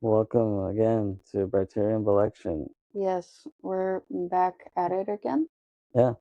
Welcome again to Briterion Bollection. Yes, we're back at it again. Yeah,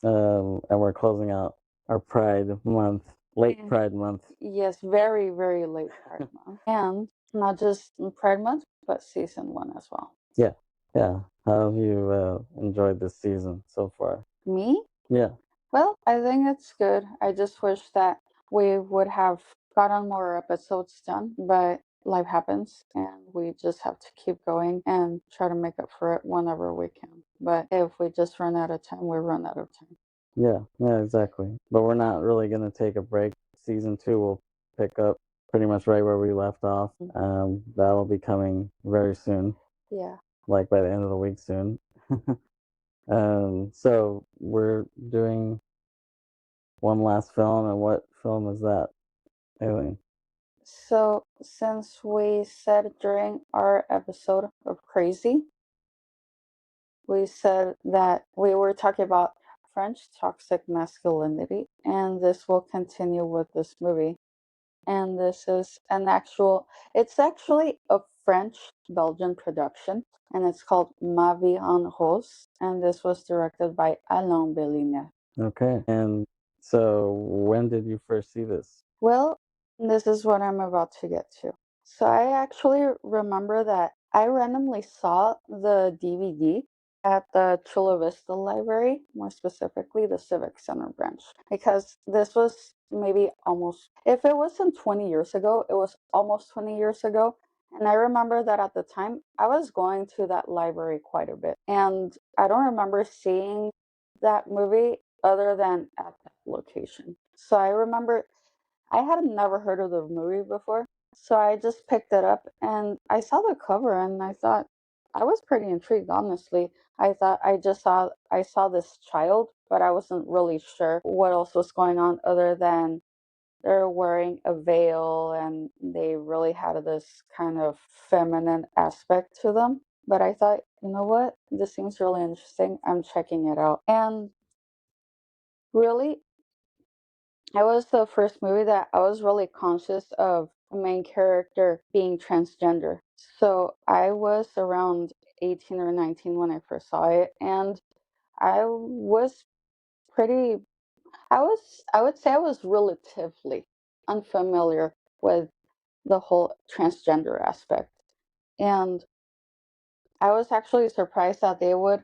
and we're closing out our Pride Month, late And- Pride Month. Yes, very, very late Pride Month. And not just Pride Month, but season one as well. Yeah, yeah. How have you enjoyed this season so far? Me? Yeah, Well, I think it's good. I just wish that we would have gotten more episodes done, but life happens and we just have to keep going and try to make up for it whenever we can. But if we just run out of time, we run out of time. yeah, exactly. But we're not really going to take a break. Season 2 will pick up pretty much right where we left off. That'll be coming very soon, Yeah. like by the end of the week soon. So we're doing one last film, and what film is that, Aileen? So, since we said during our episode of Crazy, we said that we were talking about French toxic masculinity, and this will continue with this movie. And this is it's actually a French Belgian production, and it's called Ma Vie en Rose, and this was directed by Alain Bellinet. Okay. And so when did you first see this? Well, this is what I'm about to get to. So I actually remember that I randomly saw the DVD at the Chula Vista Library, more specifically the Civic Center branch, because this was maybe almost, if it wasn't 20 years ago, it was almost 20 years ago. And I remember that at the time, I was going to that library quite a bit. And I don't remember seeing that movie other than at that location. So I remember I had never heard of the movie before, so I just picked it up and I saw the cover and I thought I was pretty intrigued, honestly. I thought I saw this child, but I wasn't really sure what else was going on other than they're wearing a veil and they really had this kind of feminine aspect to them. But I thought, you know what? This seems really interesting. I'm checking it out. And really, it was the first movie that I was really conscious of the main character being transgender. So I was around 18 or 19 when I first saw it, and I was pretty, I would say I was relatively unfamiliar with the whole transgender aspect. And I was actually surprised that they would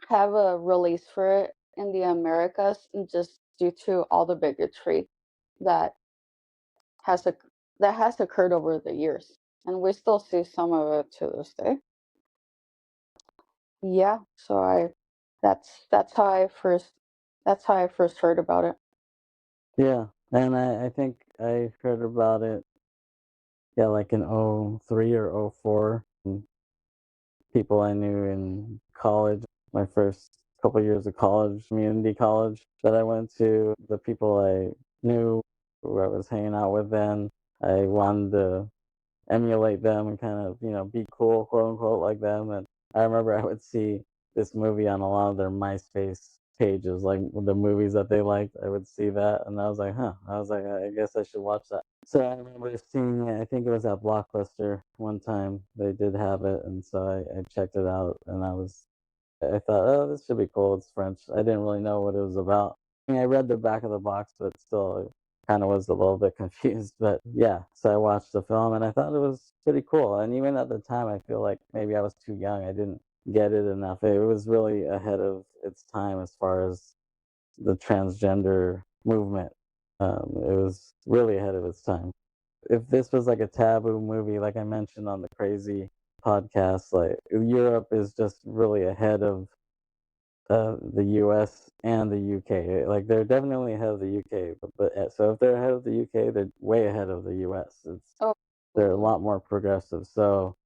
have a release for it in the Americas, just due to all the bigotry that has oc- that has occurred over the years, and we still see some of it to this day. Yeah, so that's how I first heard about it. Yeah, and I think I heard about it, yeah, like in '03 or '04. People I knew in college, my first couple years of college, community college that I went to, the people I knew who I was hanging out with then, I wanted to emulate them and kind of, be cool, quote unquote, like them. And I remember I would see this movie on a lot of their MySpace pages, like the movies that they liked. I would see that, and I was like, huh. I was like, I guess I should watch that. So I remember seeing it. I think it was at Blockbuster one time. They did have it, and so I checked it out, and I thought, oh, this should be cool. It's French. I didn't really know what it was about. I mean, I read the back of the box, but still, kind of was a little bit confused. But yeah, so I watched the film and I thought it was pretty cool. And even at the time, I feel like maybe I was too young. I didn't get it enough. It was really ahead of its time as far as the transgender movement. It was really ahead of its time. If this was like a taboo movie, like I mentioned on the Crazy podcast, like Europe is just really ahead of the US and the UK. Like they're definitely ahead of the UK, but so if they're ahead of the UK, they're way ahead of the US. Oh, They're a lot more progressive. So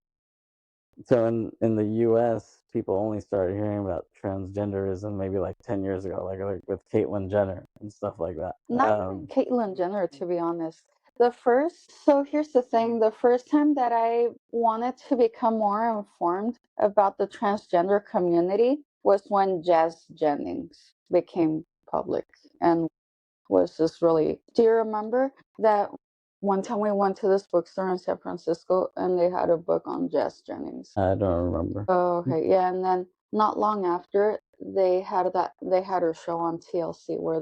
in the US, people only started hearing about transgenderism maybe like 10 years ago, like with Caitlyn Jenner and stuff like that. not even Caitlyn Jenner, to be honest. So here's the thing: the first time that I wanted to become more informed about the transgender community was when Jazz Jennings became public and was just really. Do you remember that one time we went to this bookstore in San Francisco and they had a book on Jess Jennings. I don't remember. Oh, okay. Yeah, and then not long after they had her show on TLC where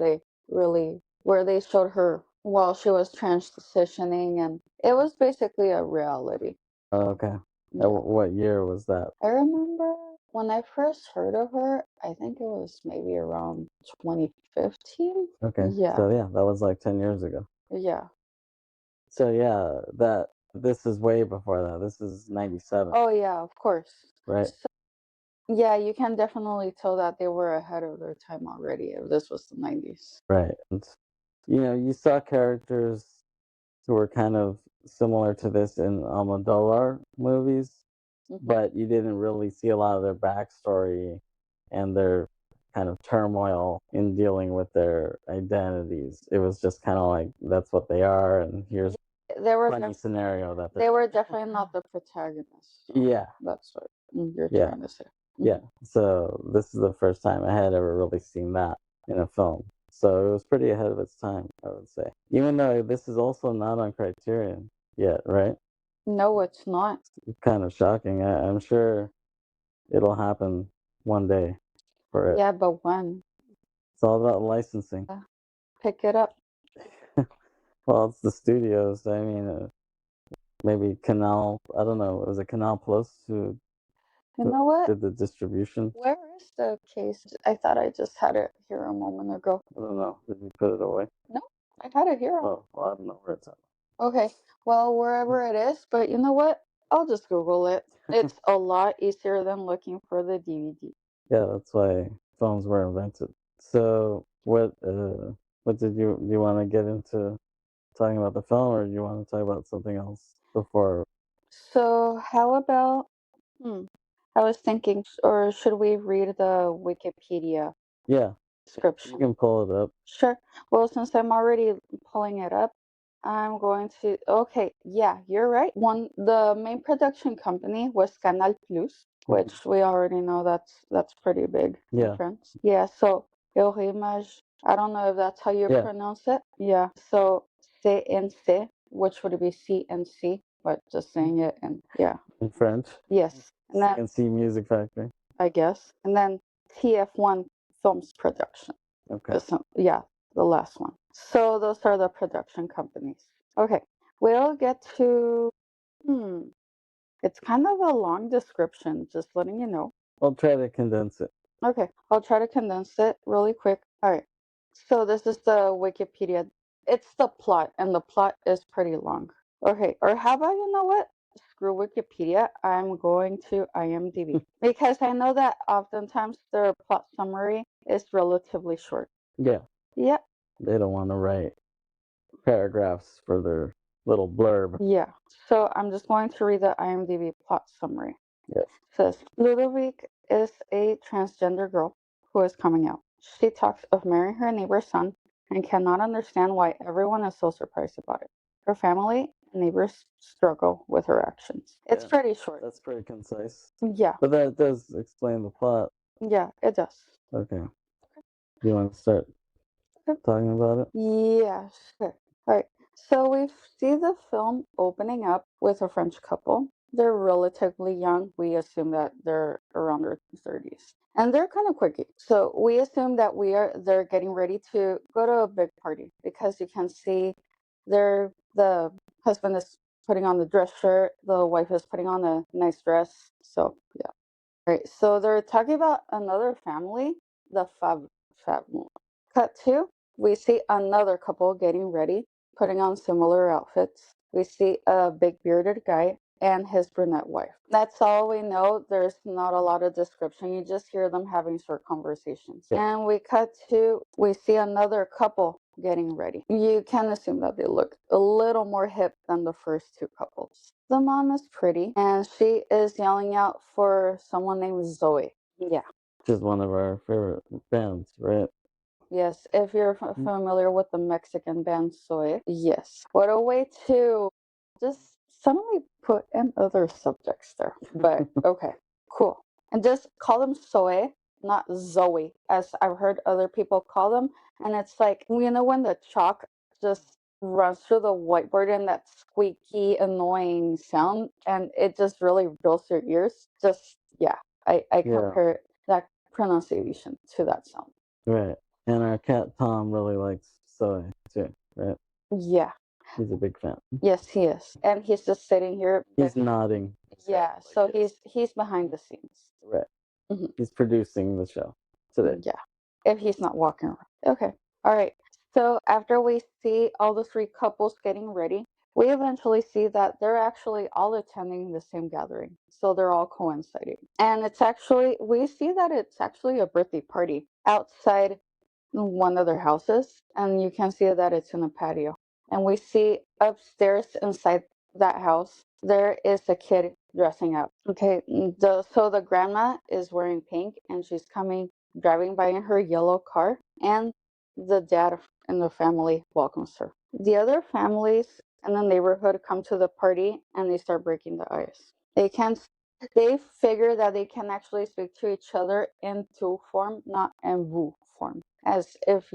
they showed her while she was transitioning, and it was basically a reality. Oh, okay. Yeah. What year was that? I remember when I first heard of her, I think it was maybe around 2015. Okay. Yeah. So yeah, that was like 10 years ago. Yeah. So yeah, this is way before that. This is 97. Oh yeah, of course. Right. So, yeah, you can definitely tell that they were ahead of their time already if this was the 90s. Right. And, you saw characters who were kind of similar to this in Almodovar movies, but you didn't really see a lot of their backstory and their kind of turmoil in dealing with their identities. It was just kind of like that's what they are, and here's a funny scenario that they were definitely not the protagonists. So yeah, that's what you're yeah, trying to say. yeah. So this is the first time I had ever really seen that in a film. So it was pretty ahead of its time, I would say. Even though this is also not on Criterion yet, right? No, it's not. It's kind of shocking. I'm sure it'll happen one day for it. Yeah, but when? It's all about licensing. Pick it up. Well, it's the studios. I mean, maybe Canal. I don't know. Was it Canal Plus who You know what? did the distribution? Where is the case? I thought I just had it here a moment ago. I don't know. Did you put it away? No, I had it here. Oh, well, I don't know where it's at. Okay, well, wherever it is, but you know what? I'll just Google it. It's a lot easier than looking for the DVD. Yeah, that's why phones were invented. So, what did you want to get into talking about the film, or do you want to talk about something else before? So, how about, I was thinking, or should we read the Wikipedia Yeah, description? you can pull it up. Sure. Well, since I'm already pulling it up, I'm going to. Okay, yeah, you're right. The main production company was Canal Plus, which we already know that's pretty big in France. Yeah. So Eurimage, I don't know if that's how you pronounce it. Yeah. So CNC, which would be CNC, but just saying it in French. Yes. And then CNC Music Factory. I guess, and then TF1 Films Production. Okay. Yeah, the last one. So those are the production companies. Okay, we'll get to. It's kind of a long description, just letting you know. I'll try to condense it. Okay, I'll try to condense it really quick. All right. So this is the Wikipedia. It's the plot, and the plot is pretty long. Okay, or how about, you know what? Screw Wikipedia. I'm going to IMDb because I know that oftentimes their plot summary is relatively short. Yeah. Yeah. They don't want to write paragraphs for their little blurb. Yeah. So I'm just going to read the IMDb plot summary. Yes. It says Ludovic is a transgender girl who is coming out. She talks of marrying her neighbor's son and cannot understand why everyone is so surprised about it. Her family and neighbors struggle with her actions. It's pretty short. That's pretty concise. Yeah. But that does explain the plot. Yeah, it does. Okay. Do you want to start talking about it? Yeah, sure. All right. So we see the film opening up with a French couple. They're relatively young. We assume that they're around their 30s. And they're kind of quirky. So we assume that they're getting ready to go to a big party because you can see the husband is putting on the dress shirt, the wife is putting on a nice dress. So yeah. All right. So they're talking about another family, the family. Cut to, we see another couple getting ready, putting on similar outfits. We see a big bearded guy and his brunette wife. That's all we know. There's not a lot of description. You just hear them having short conversations. Yeah. And we cut to, we see another couple getting ready. You can assume that they look a little more hip than the first two couples. The mom is pretty and she is yelling out for someone named Zoe. Yeah. Which is one of our favorite bands, right? Yes, if you're familiar with the Mexican band Soy. Yes. What a way to just suddenly put in other subjects there. But okay, cool. And just call them Soy, not Zoe, as I've heard other people call them. And it's like, you know, when the chalk just runs through the whiteboard and that squeaky, annoying sound, and it just really dulls your ears. Just, yeah, I Yeah. compare that pronunciation to that sound. Right. And our cat Tom really likes soy too, right? Yeah. He's a big fan. Yes, he is. And he's just sitting here. He's nodding. Yeah, so he's behind the scenes. Right. Hmm. He's producing the show today. Yeah, if he's not walking around. Okay. All right. So after we see all the three couples getting ready, we eventually see that they're actually all attending the same gathering. So they're all coinciding. And we see that it's actually a birthday party outside one of their houses. And you can see that it's in a patio. And we see upstairs inside that house, there is a kid dressing up. Okay, so the grandma is wearing pink and she's driving by in her yellow car, and the dad and the family welcomes her. The other families in the neighborhood come to the party and they start breaking the ice. They figure that they can actually speak to each other in tu form, not in vous form. If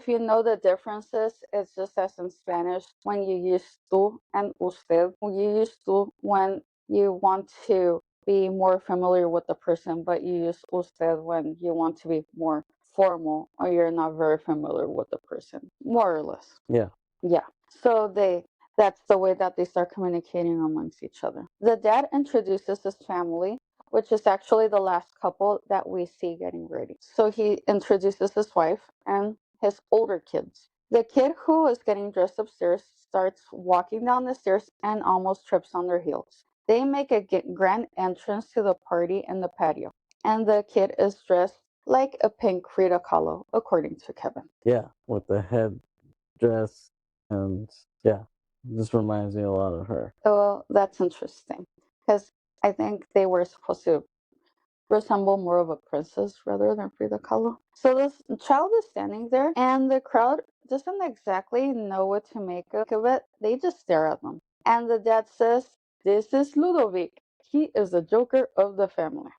you know the differences, it's just as in Spanish when you use tú and usted. You use tú when you want to be more familiar with the person, but you use usted when you want to be more formal or you're not very familiar with the person, more or less. Yeah. Yeah. So that's the way that they start communicating amongst each other. The dad introduces his family, which is actually the last couple that we see getting ready. So he introduces his wife and his older kids. The kid who is getting dressed upstairs starts walking down the stairs and almost trips on their heels. They make a grand entrance to the party in the patio, and the kid is dressed like a pink Frida Kahlo, according to Kevin. Yeah. With the head dress and yeah. This reminds me a lot of her. Well, that's interesting because I think they were supposed to resemble more of a princess rather than Frida Kahlo. So this child is standing there, and the crowd doesn't exactly know what to make of it. They just stare at them. And the dad says, "This is Ludovic. He is the joker of the family."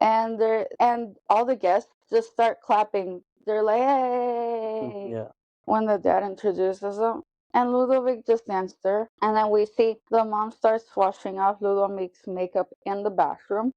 And all the guests just start clapping. They're like, "Hey!" Yeah. When the dad introduces them. And Ludovic just stands there. And then we see the mom starts washing off Ludovic's makeup in the bathroom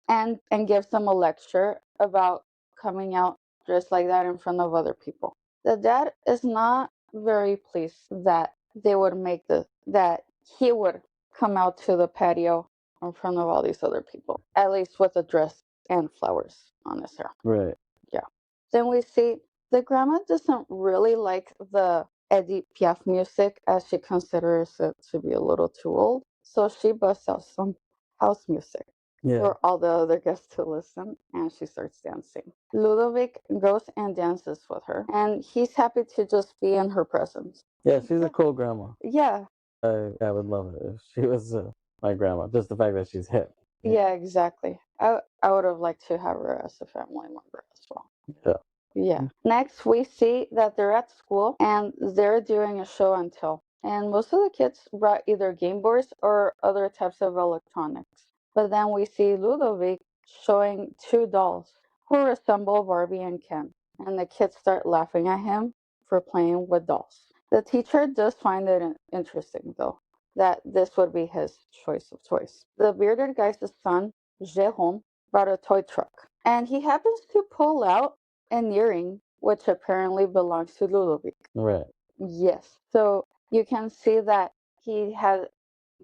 and gives them a lecture about coming out dressed like that in front of other people. The dad is not very pleased that that he would come out to the patio in front of all these other people, at least with a dress and flowers on his hair. Right. Yeah. Then we see the grandma doesn't really like the Edith Piaf music as she considers it to be a little too old. So she busts out some house music Yeah. for all the other guests to listen, and she starts dancing. Ludovic goes and dances with her, and he's happy to just be in her presence. Yeah, she's a cool grandma. Yeah. I would love it if she was my grandma. Just the fact that she's hip. Yeah, exactly. I would have liked to have her as a family member as well. Yeah. Yeah. Next, we see that they're at school and they're doing a show and tell. And most of the kids brought either Game Boys or other types of electronics. But then we see Ludovic showing two dolls who resemble Barbie and Ken. And the kids start laughing at him for playing with dolls. The teacher does find it interesting, though, that this would be his choice of toys. The bearded guy's son, Jérôme, brought a toy truck. And he happens to pull out an earring, which apparently belongs to Ludovic. Right. Yes. So you can see that he has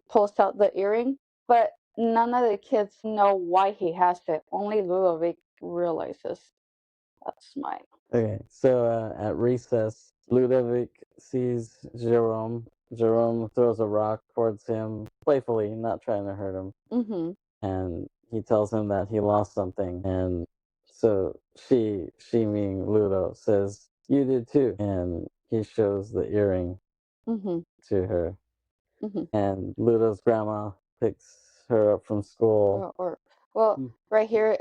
pulls out the earring, but none of the kids know why he has it. Only Ludovic realizes that's mine. Okay. So at recess, Ludovic sees Jerome. Jerome throws a rock towards him playfully, not trying to hurt him. Mm-hmm. And he tells him that he lost something. And so she meaning Ludo, says, "You did too." And he shows the earring Mm-hmm. to her. Mm-hmm. And Ludo's grandma picks her up from school. Right here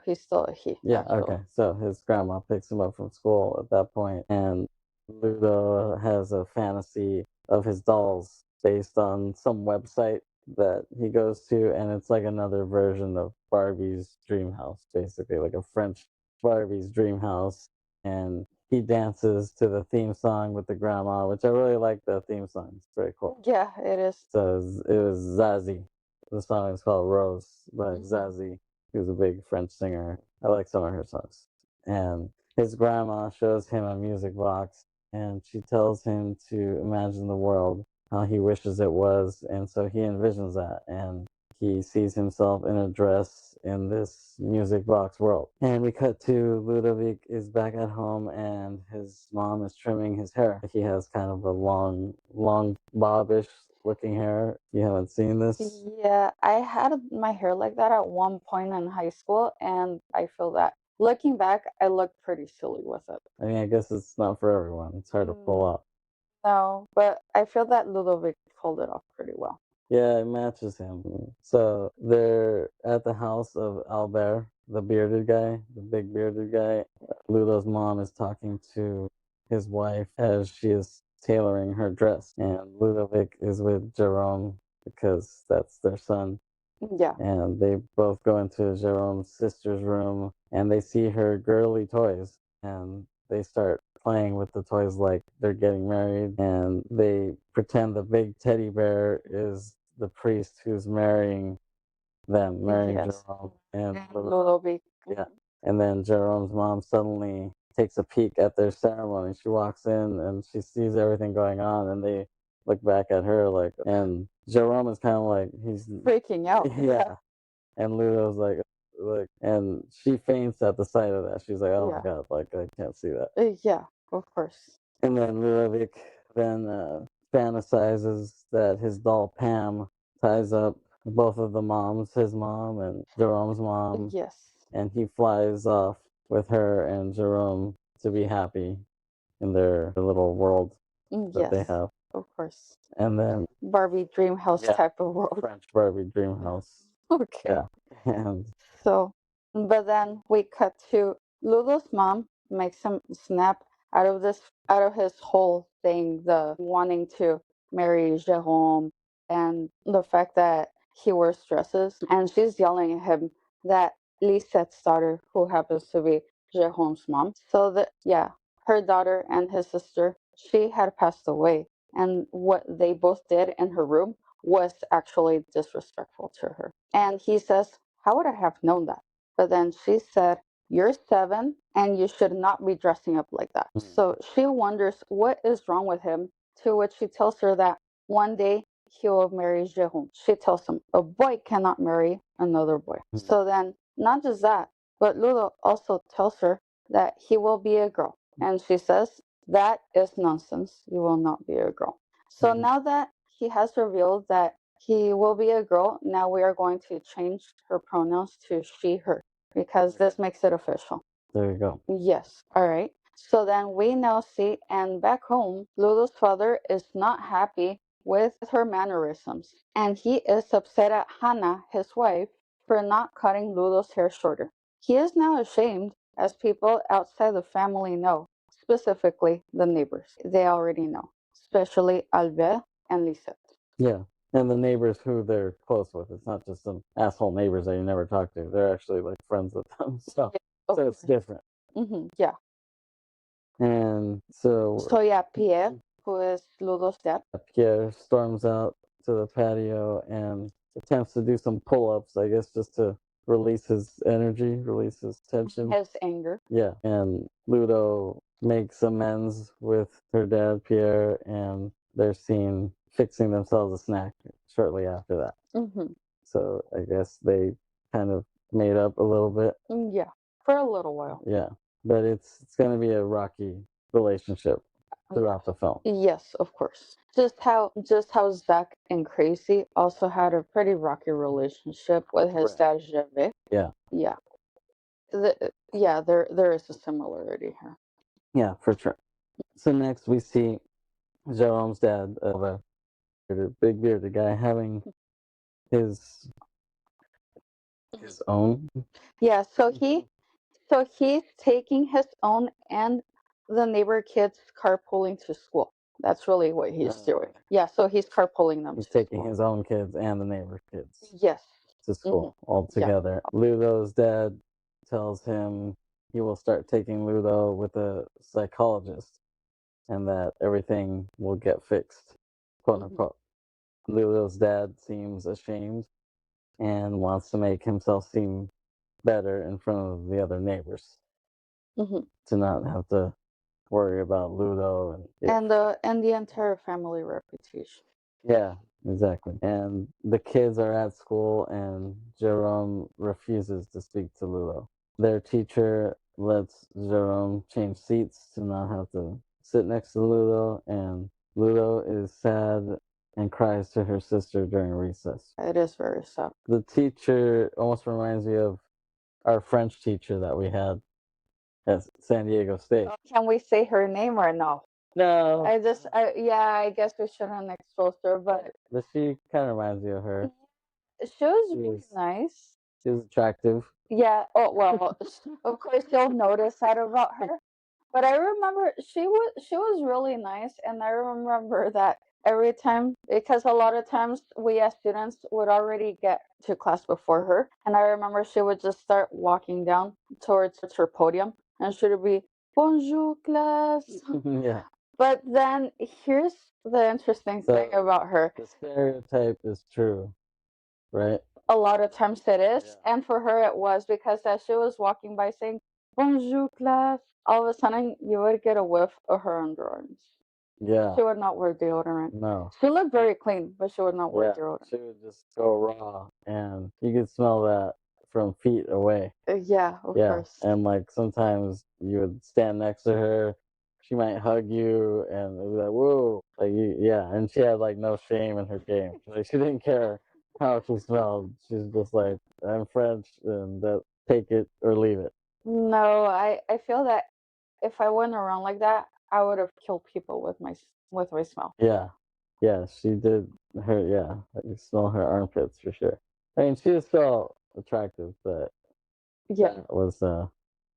he's still a he. Yeah, Actually. okay. So his grandma picks him up from school at that point, and Ludo has a fantasy of his dolls based on some website that he goes to, and it's like another version of Barbie's dream house, basically, like a French Barbie's dream house. And he dances to the theme song with the grandma, which I really like. The theme song; it's very cool. Yeah, it is. So it was Zazie. The song is called Rose by Zazie, who's a big French singer. I like some of her songs. And his grandma shows him a music box, and she tells him to imagine the world how he wishes it was, and so he envisions that, and he sees himself in a dress in this music box world. And we cut to Ludovic is back at home, and his mom is trimming his hair. He has kind of a long bobbish looking hair. You haven't seen this? Yeah, I had my hair like that at one point in high school, and I feel that looking back, I looked pretty silly with it. I mean, I guess it's not for everyone. It's hard to pull off. No, but I feel that Ludovic pulled it off pretty well. Yeah, it matches him. So they're at the house of Albert, the bearded guy, the big bearded guy. Ludo's mom is talking to his wife as she is tailoring her dress. And Ludovic is with Jerome because that's their son. Yeah. And they both go into Jerome's sister's room and they see her girly toys. And they start playing with the toys like they're getting married. And they pretend the big teddy bear is the priest who's marrying them, marrying Jerome and Ludovic. yeah. And then Jerome's mom suddenly takes a peek at their ceremony. She walks in and she sees everything going on, and they look back at her like, and Jerome is kind of like, he's freaking out. Yeah. And Ludo's like, and she faints at the sight of that. She's like, oh my God, like, I can't see that. Yeah, of course. And then Ludovic then fantasizes that his doll Pam ties up both of the moms, his mom and Jerome's mom. Yes. And he flies off with her and Jerome to be happy in their little world that they have. Of course. And then Barbie dream house type of world. French Barbie dream house. Okay. Yeah. And so, but then we cut to Ludo's mom makes him snap out of his whole thing, the wanting to marry Jerome and the fact that he wears dresses, and she's yelling at him that Lisette's daughter, who happens to be Jerome's mom, so that her daughter and his sister, she had passed away, and what they both did in her room was actually disrespectful to her. And he says, how would I have known that? But then she said, you're 7 and you should not be dressing up like that. So she wonders what is wrong with him, to which she tells her that one day he will marry Jerome. She tells him a boy cannot marry another boy. So then, not just that, but Ludo also tells her that he will be a girl. And she says, that is nonsense. You will not be a girl. So now that he has revealed that he will be a girl, now we are going to change her pronouns to she, her, because this makes it official. There you go. Yes. All right. So then we now see, and back home, Ludo's father is not happy with her mannerisms, and he is upset at Hannah, his wife, for not cutting Ludo's hair shorter. He is now ashamed, as people outside the family know, specifically the neighbors. They already know, especially Albert and Lisette. Yeah. And the neighbors who they're close with. It's not just some asshole neighbors that you never talk to. They're actually like friends with them. So, so it's different. Yeah. And so Pierre, who is Ludo's dad. Pierre storms out to the patio and attempts to do some pull-ups, I guess, just to release his energy, release his tension. His anger. Yeah. And Ludo makes amends with her dad, Pierre, and they're seen fixing themselves a snack shortly after that. So I guess they kind of made up a little bit. Yeah, for a little while. Yeah, but it's going to be a rocky relationship throughout the film. Yes, of course. Just how Zach and Crazy also had a pretty rocky relationship with his dad, Gervais. Yeah. Yeah. There is a similarity here. Yeah, for sure. So next we see Jerome's dad, a big bearded guy, having his own. Yeah, so he's taking his own and the neighbor kids carpooling to school. That's really what he's doing. Yeah, so he's carpooling them. He's taking his own kids and the neighbor kids. Yes. To school all together. Ludo's dad tells him he will start taking Ludo with a psychologist, and that everything will get fixed, quote unquote. Ludo's dad seems ashamed and wants to make himself seem better in front of the other neighbors to not have to worry about Ludo and the entire family reputation. yeah, exactly. And the kids are at school, and Jerome refuses to speak to Ludo. Their teacher lets Jerome change seats to not have to sit next to Ludo, and Ludo is sad and cries to her sister during recess. It is very sad. The teacher almost reminds me of our French teacher that we had at San Diego State. Can we say her name or no? No, I guess we shouldn't expose her, but she kind of reminds me of her. she was She really was nice. she was attractive. Yeah. Oh well, of course you'll notice that about her. But I remember she was really nice, and I remember that every time, because a lot of times we as students would already get to class before her, and I remember she would just start walking down towards her podium, and she would be bonjour class. Yeah. But then here's the interesting thing So about her. the stereotype is true, right? A lot of times it is, and for her it was, because as she was walking by saying bonjour class, all of a sudden you would get a whiff of her underarms. Yeah. She would not wear deodorant. No. She looked very clean, but she would not wear Yeah. deodorant. She would just go raw, and you could smell that from feet away. Yeah, of Yeah. course. And like sometimes you would stand next to her, she might hug you, and it'd be like, whoa. Like, yeah. And she had like no shame in her game. Like, she didn't care how she smelled. She's just like, I'm French, and that take it or leave it. No, I feel that if I went around like that, I would have killed people with my smell. Yeah. Yeah, she did her, yeah. I could smell her armpits for sure. I mean, she was still attractive, but Yeah. that was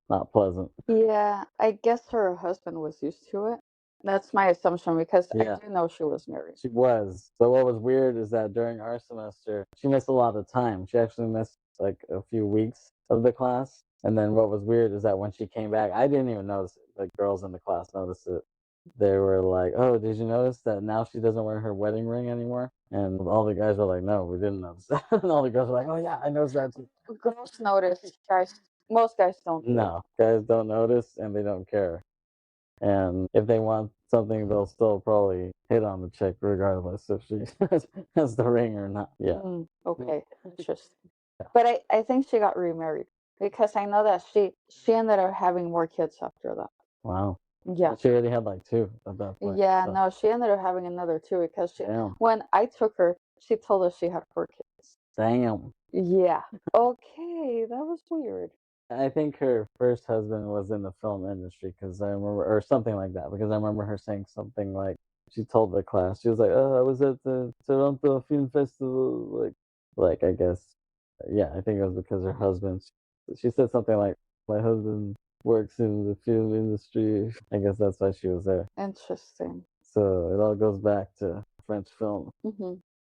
not pleasant. Yeah, I guess her husband was used to it. That's my assumption, because Yeah. I do know she was married. She was. So what was weird is that during our semester, she missed a lot of time. She actually missed like a few weeks of the class. And then what was weird is that when she came back, I didn't even notice it. Like, girls in the class noticed it. They were like, "Oh, did you notice that now she doesn't wear her wedding ring anymore?" And all the guys were like, "No, we didn't notice that." And all the girls were like, "Oh yeah, I noticed that too." Girls notice, guys. Most guys don't do. No, guys don't notice and they don't care. And if they want something, they'll still probably hit on the chick regardless if she has the ring or not. Yeah. Okay, interesting. But I think she got remarried, because I know that she ended up having more kids after that. Wow. Yeah. She already had like two at that point. Yeah, So. no, she ended up having another two, because Damn. when I took her, she told us she had 4 kids. Damn. Yeah. Okay, that was weird. I think her first husband was in the film industry because I remember, or something like that, because I remember her saying something like, she told the class, she was like, "Oh, I was at the Toronto Film Festival." Like I guess, yeah, I think it was because her husband, she said something like, "My husband works in the film industry." I guess that's why she was there. Interesting. So it all goes back to French film.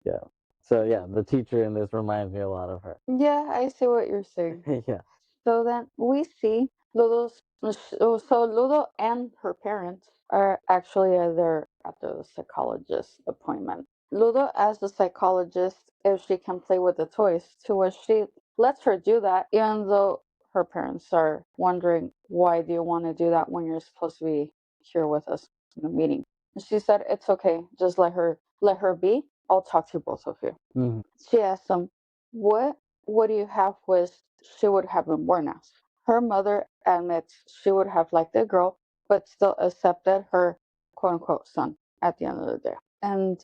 Yeah. So yeah, the teacher in this reminds me a lot of her. Yeah, I see what you're saying. Yeah. So then we see so Ludo and her parents are actually there at the psychologist appointment. Ludo asks the psychologist if she can play with the toys, to which she lets her do that, even though her parents are wondering, why do you want to do that when you're supposed to be here with us in the meeting? And she said, it's okay, just let her be. I'll talk to both of you. She asked them, what do you have with she would have been born as? Her mother admits she would have liked the girl, but still accepted her quote unquote son at the end of the day. And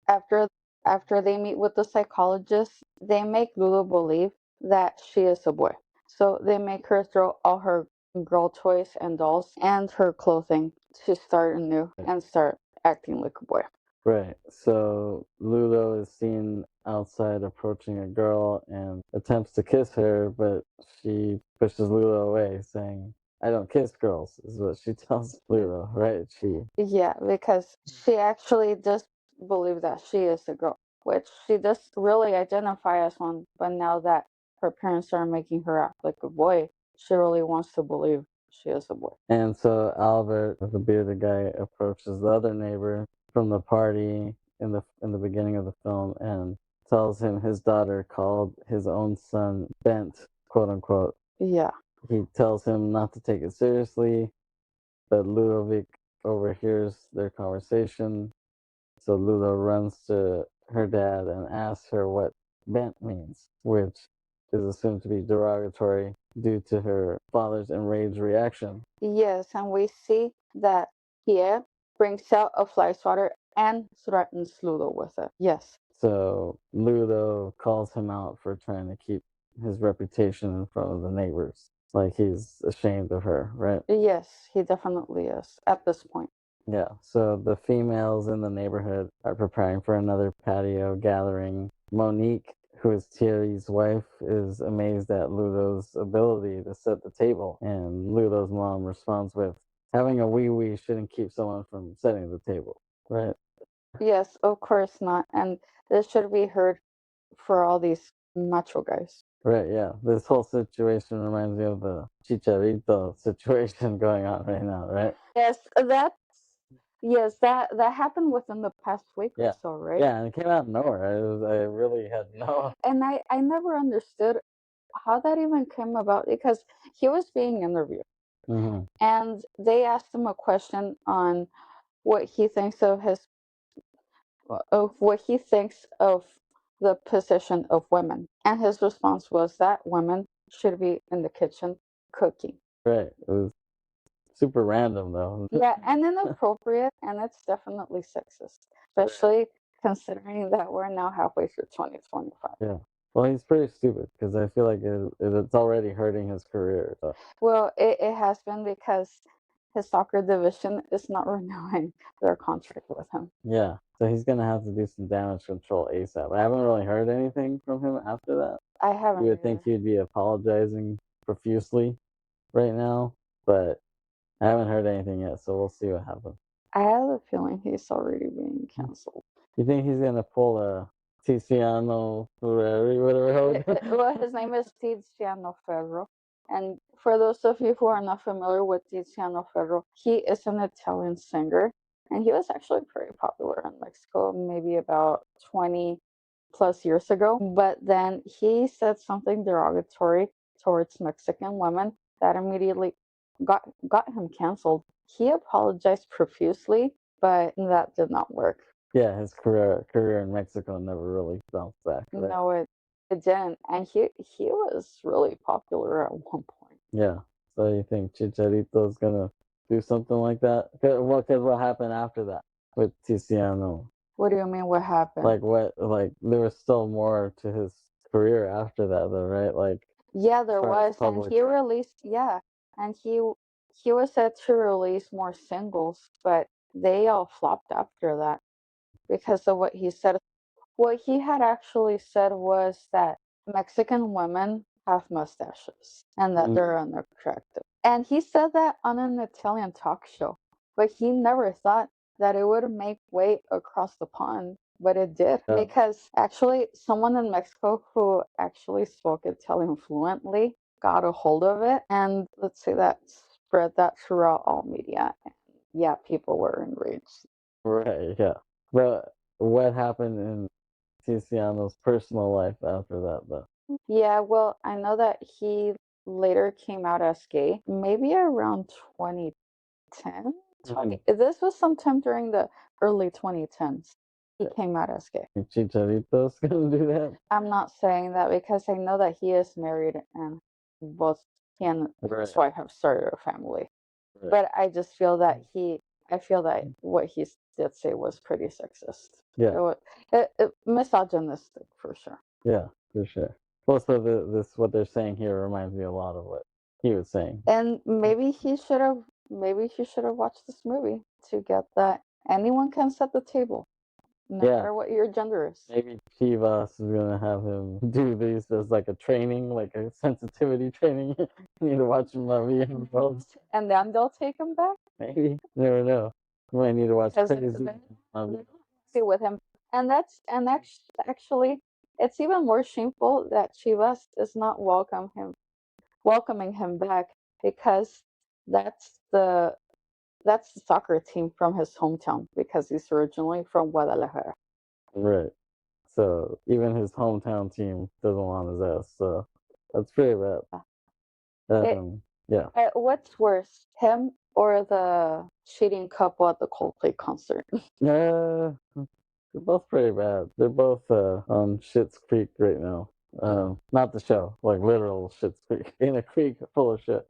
after after they meet with the psychologist, they make Lulu believe that she is a boy. So they make her throw all her girl toys and dolls and her clothing to start anew and start acting like a boy. Right. So Ludo is seen outside approaching a girl and attempts to kiss her, but she pushes Ludo away, saying, "I don't kiss girls," is what she tells Ludo, right? Yeah, because she actually does believe that she is a girl, which she does really identify as one. But now that her parents are making her act like a boy, she really wants to believe she is a boy. And so Albert, the bearded guy, approaches the other neighbor from the party in the beginning of the film and tells him his daughter called his own son bent, quote unquote. Yeah. He tells him not to take it seriously, but Ludovic overhears their conversation. So Ludo runs to her dad and asks her what bent means, which is assumed to be derogatory due to her father's enraged reaction. Yes, and we see that Pierre brings out a fly swatter and threatens Ludo with it. Yes. So Ludo calls him out for trying to keep his reputation in front of the neighbors. Like he's ashamed of her, right? Yes, he definitely is at this point. Yeah. So the females in the neighborhood are preparing for another patio gathering. Monique, who is Thierry's wife, is amazed at Ludo's ability to set the table. And Ludo's mom responds with, having a wee shouldn't keep someone from setting the table, right? Yes, of course not. And this should be heard for all these macho guys. Right, yeah. This whole situation reminds me of the Chicharito situation going on right now, right? That happened within the past week Yeah. or so, right? Yeah, and it came out of nowhere. I really had no. And I never understood how that even came about because he was being interviewed Mhm. and they asked him a question on what he thinks of the position of women, and his response was that women should be in the kitchen cooking. Right. It was super random though. Yeah, and inappropriate, and it's definitely sexist, especially considering that we're now halfway through 2025. Yeah. Well, he's pretty stupid because I feel like it's already hurting his career. So. Well, it has been because his soccer division is not renewing their contract with him. Yeah. So he's gonna have to do some damage control ASAP. I haven't really heard anything from him after that. I haven't You would think either. he'd be apologizing profusely right now, but I haven't heard anything yet. So we'll see what happens. I have a feeling he's already being canceled. You think he's gonna pull a Tiziano Ferro, whatever? Well, his name is Tiziano Ferro. And for those of you who are not familiar with Tiziano Ferro, he is an Italian singer. And he was actually pretty popular in Mexico, maybe about 20 plus years ago. But then he said something derogatory towards Mexican women that immediately got him canceled. He apologized profusely, but that did not work. Yeah, his career in Mexico never really bounced back. Right? No, it didn't. And he was really popular at one point. Yeah. So you think Chicharito's gonna do something like that? Cause what happened after that with Tiziano? What do you mean? What happened? Like what? Like there was still more to his career after that, though, right? Like Yeah, there as far as was, and public. he released. Yeah, and he was set to release more singles, but they all flopped after that because of what he said. What he had actually said was that Mexican women have mustaches and that Mhm. they're unattractive. And he said that on an Italian talk show, but he never thought that it would make way across the pond. But it did Yeah. because actually, someone in Mexico who actually spoke Italian fluently got a hold of it, and let's say that spread that throughout all media. And yeah, people were enraged. Right. Yeah. But what happened in Tiziano's personal life after that, though? Yeah, well, I know that he later came out as gay, maybe around 2010. This was sometime during the early 2010s. He came out as gay. Chicharito's gonna do that? I'm not saying that because I know that he is married and both he and his Right. wife have started a family. Right. But I just feel that I feel that what he did say was pretty sexist. Yeah. Misogynistic for sure. Yeah, for sure. Well, so this what they're saying here reminds me a lot of what he was saying. And maybe he should have watched this movie to get that anyone can set the table, no Yeah. matter what your gender is. Maybe Chivas is gonna have him do these as like a training, like a sensitivity training. You need to watch Ma Vie and And then they'll take him back maybe. You never know. You might need to watch because Crazy Ma Vie. see with him. And actually, it's even more shameful that Chivas does not welcome him welcoming him back because that's the that's the soccer team from his hometown because he's originally from Guadalajara. Right. So even his hometown team doesn't want his ass. So that's pretty bad. It, Yeah. what's worse, him or the cheating couple at the Coldplay concert? They're both pretty bad. They're both on Schitt's Creek right now. Not the show, like literal Schitt's Creek in a creek full of shit.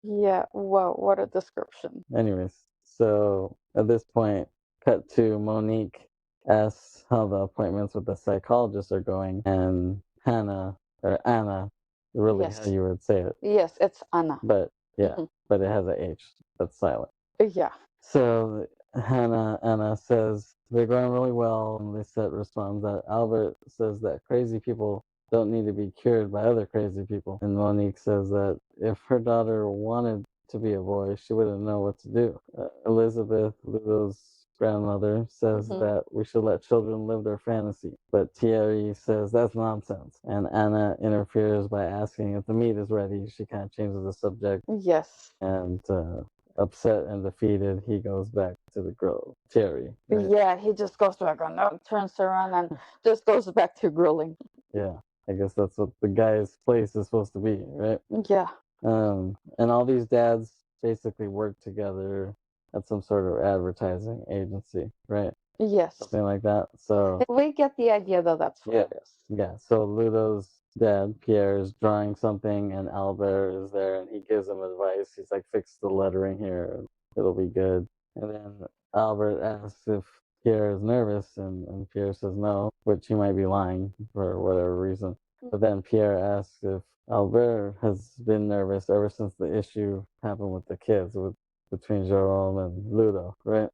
Yeah, well, what a description. Anyways, so at this point, cut to Monique asks how the appointments with the psychologist are going, and Hannah or Anna, really how Yes. you would say it, Yes, it's Anna. but yeah, Mhm. but it has a H that's silent. Yeah. So Anna says they're going really well, and Lisette responds that Albert says that crazy people don't need to be cured by other crazy people, and Monique says that if her daughter wanted to be a boy, she wouldn't know what to do. Elizabeth, Ludo's grandmother, says Mhm. that we should let children live their fantasy, but Thierry says that's nonsense, and Anna interferes by asking if the meat is ready. She kind of changes the subject, Yes. and upset and defeated, he goes back to the grill. Thierry, right? Yeah, he just goes back on, turns around and just goes back to grilling. Yeah, I guess that's what the guy's place is supposed to be, right? Yeah. And all these dads basically work together at some sort of advertising agency, right? Yes. Something like that. So We get the idea that that's what it is. yeah. So Ludo's dad, Pierre, is drawing something, and Albert is there, and he gives him advice. He's like, "Fix the lettering here; it'll be good." And then Albert asks if Pierre is nervous, and Pierre says no, which he might be lying for whatever reason. But then Pierre asks if Albert has been nervous ever since the issue happened with the kids, between Jerome and Ludo, right?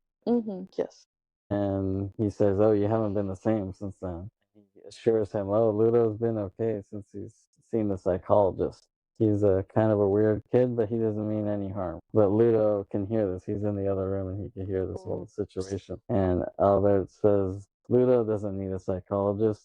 Yes. And he says, "Oh, you haven't been the same since then." He assures him, "Oh, Ludo's been okay since he's seen the psychologist. He's a kind of a weird kid, but he doesn't mean any harm." But Ludo can hear this. He's in the other room and he can hear this whole situation. And Albert says, "Ludo doesn't need a psychologist.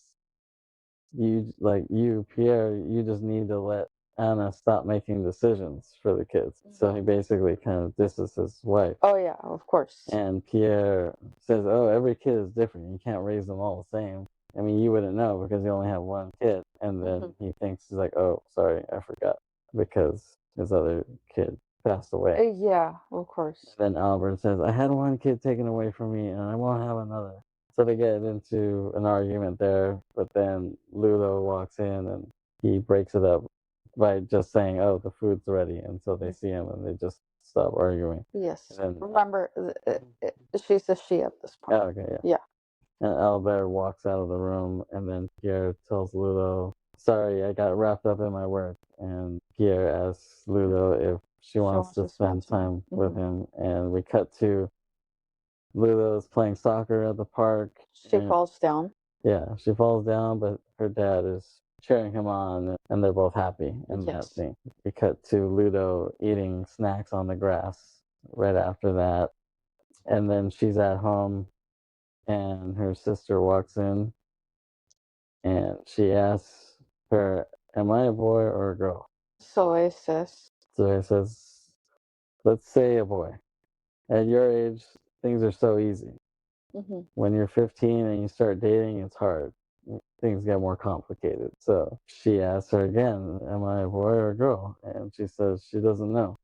You, Pierre, you just need to let Anna stop making decisions for the kids." So he basically kind of disses his wife. Oh yeah, of course. And Pierre says, "Oh, every kid is different. You can't raise them all the same. I mean, you wouldn't know because you only have one kid." And then he thinks, he's like, "Oh, sorry, I forgot," because his other kid passed away. Yeah, of course. Then Albert says, "I had one kid taken away from me and I won't have another." So they get into an argument there, but then Ludo walks in and he breaks it up by just saying, "Oh, the food's ready." And so they see him and they just stop arguing. Yes. And then, Remember, she's a she at this point. oh, okay, yeah. Yeah. And Albert walks out of the room, and then Pierre tells Ludo, "Sorry, I got wrapped up in my work." And Pierre asks Ludo if she wants to spend time with him. And we cut to Ludo's playing soccer at the park. She falls down. Yeah, she falls down, but her dad is cheering him on, and they're both happy in that scene. We cut to Ludo eating snacks on the grass right after that. And then she's at home, and her sister walks in, and she asks her, "Am I a boy or a girl?" So it says. So he says, "Let's say a boy. At your age, things are so easy. When you're 15 and you start dating, it's hard. Things get more complicated." So she asks her again, "Am I a boy or a girl?" And she says she doesn't know.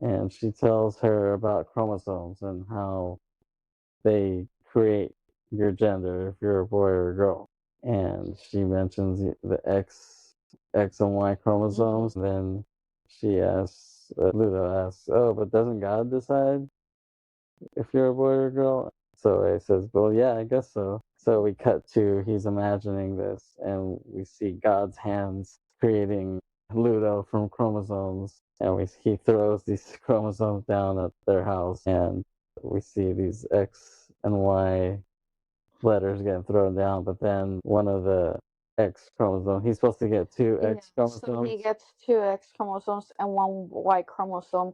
And she tells her about chromosomes and how they create your gender if you're a boy or a girl. And she mentions the X and Y chromosomes. Then she asks, Ludo asks, "Oh, but doesn't God decide if you're a boy or a girl?" So he says, "Well, yeah, I guess so." So we cut to he's imagining this, and we see God's hands creating Ludo from chromosomes, and he throws these chromosomes down at their house, and we see these X and Y letters getting thrown down, but then one of the X chromosomes, he's supposed to get two X chromosomes. So he gets two X chromosomes and one Y chromosome,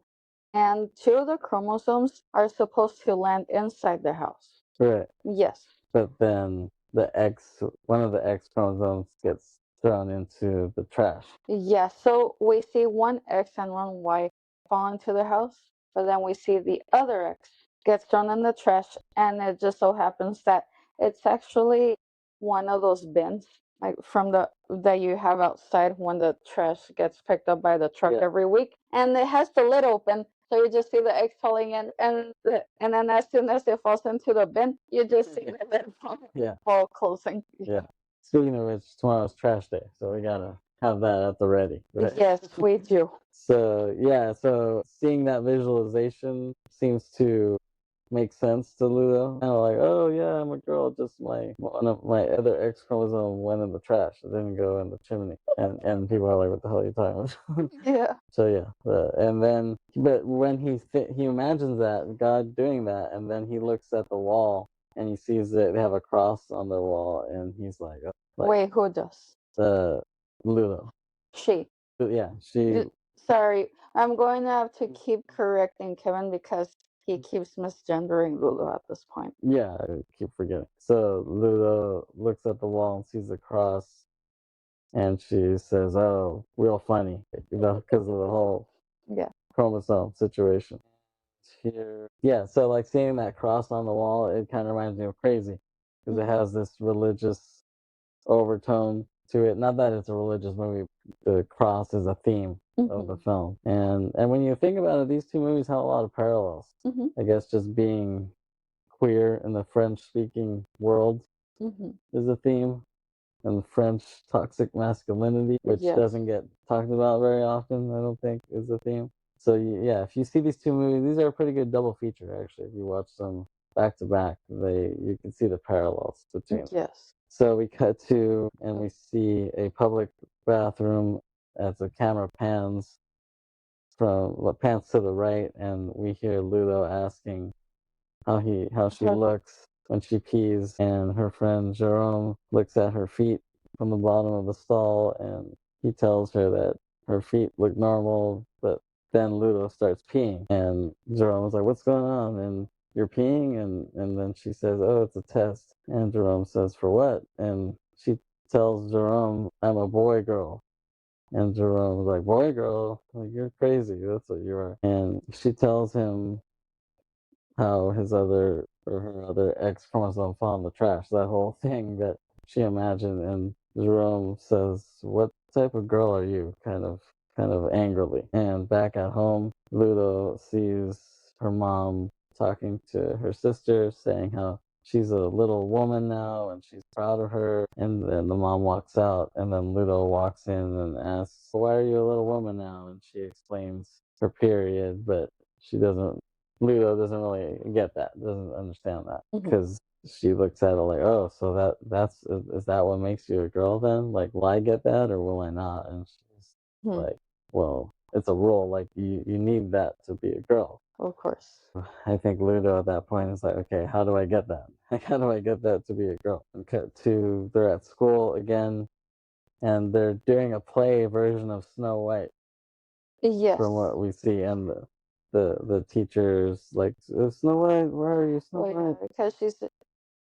and two of the chromosomes are supposed to land inside the house. Right. Yes. But then one of the X chromosomes gets thrown into the trash. Yeah, so we see one X and one Y fall into the house, but then we see the other X gets thrown in the trash, and it just so happens that it's actually one of those bins, like from the that you have outside when the trash gets picked up by the truck every week, and it has the lid open. So you just see the egg falling in, and then as soon as it falls into the bin, you just see the lid fall closing. Yeah. Speaking of which, tomorrow's trash day, so we gotta have that at the ready. Right? Yes, we do. So yeah, so seeing that visualization seems to make sense to Ludo. Kind of like, oh yeah, I'm a girl. Just one of my other X chromosome went in the trash. It didn't go in the chimney. And people are like, what the hell are you talking about? Yeah. So yeah, and then but when he imagines that God doing that, and then he looks at the wall and he sees that they have a cross on their wall, and he's like, oh, Wait, who does? Ludo. She. Yeah, she. Sorry, I'm going to have to keep correcting Kevin because he keeps misgendering Lulu at this point. Yeah, I keep forgetting. So Ludo looks at the wall and sees the cross, and she says, "Oh, real funny," because of the whole chromosome situation. Here, yeah. So like seeing that cross on the wall, it kind of reminds me of Crazy, because it has this religious overtone to it. Not that it's a religious movie. The cross is a theme of the film, and when you think about it, these two movies have a lot of parallels. I guess just being queer in the French-speaking world is a theme, and French toxic masculinity, which doesn't get talked about very often, I don't think, is a theme. So yeah, if you see these two movies, these are a pretty good double feature actually. If you watch them back to back, you can see the parallels between them. Yes. So we cut to, and we see a public bathroom as the camera pans to the right, and we hear Ludo asking how she looks when she pees, and her friend Jerome looks at her feet from the bottom of the stall, and he tells her that her feet look normal, but then Ludo starts peeing, and Jerome's like, "What's going on?" And you're peeing, and then she says, "Oh, it's a test." And Jerome says, "For what?" And she tells Jerome, "I'm a boy girl." And Jerome's like, "Boy girl? Like, you're crazy. That's what you are." And she tells him how her other X chromosome fell in the trash. That whole thing that she imagined, and Jerome says, "What type of girl are you?" kind of angrily. And back at home, Ludo sees her mom talking to her sister, saying how she's a little woman now and she's proud of her. And then the mom walks out, and then Ludo walks in and asks, "Why are you a little woman now?" And she explains her period, but she doesn't Ludo doesn't really get that, doesn't understand that, because she looks at it like, "Oh, so is that what makes you a girl then? Like, will I get that or will I not?" And she's like, "Well, it's a rule. Like, you need that to be a girl." Of course. I think Ludo at that point is like, "Okay, how do I get that? How do I get that to be a girl?" And cut to, they're at school again, and they're doing a play version of Snow White. Yes. From what we see, and the teachers like, "Snow White, where are you, Snow White?" Because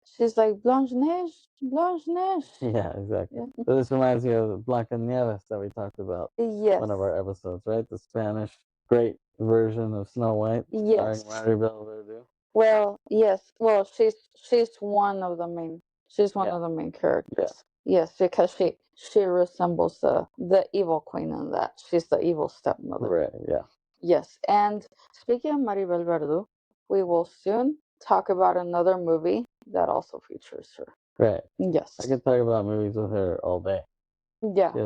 she's like Blanche Neige, Blanche Neige. Yeah, exactly. So this reminds me of Blancanieves that we talked about. Yes. One of our episodes, right? The Spanish great version of Snow White. Yes. Starring Maribel Verdú. Well, yes. Well, she's one of the main. She's one of the main characters. Yes, because she resembles the evil queen in that. She's the evil stepmother. Right. Yeah. Yes, and speaking of Maribel Verdú, we will soon talk about another movie that also features her. Right. Yes. I could talk about movies with her all day. Yeah. She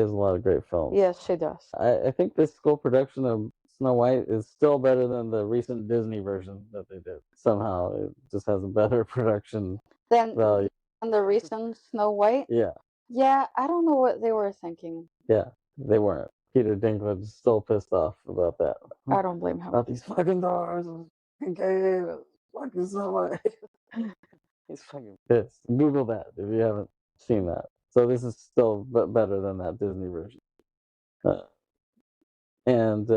has a lot of great films. Yes, she does. I think this school production of Snow White is still better than the recent Disney version that they did. Somehow, it just has a better production value. Than the recent Snow White? Yeah. Yeah, I don't know what they were thinking. Yeah, they weren't. Peter Dinklage is still pissed off about that. I don't blame him. About these fucking doors, fucking Snow White. He's fucking pissed. Google that if you haven't seen that. So this is still better than that Disney version. And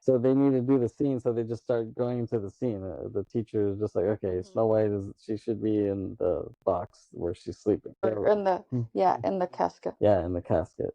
So they need to do the scene, so they just start going into the scene. The teacher is just like, okay, Snow White she should be in the box where she's sleeping. Or in the in the casket. Yeah, in the casket.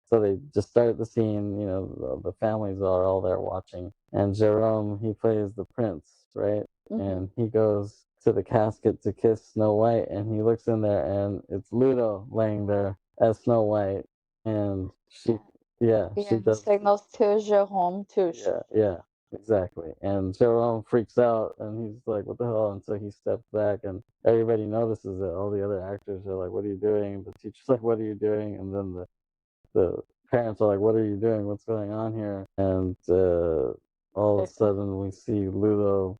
So they just start the scene. The families are all there watching, and Jerome, he plays the prince, right? And he goes to the casket to kiss Snow White, and he looks in there, and it's Ludo laying there as Snow White, and she He signals to Jerome to yeah, exactly. And Jerome freaks out and he's like, what the hell? And so he steps back and everybody notices it. All the other actors are like, what are you doing? The teacher's like, what are you doing? And then the parents are like, what are you doing? What's going on here? And all of a sudden we see Ludo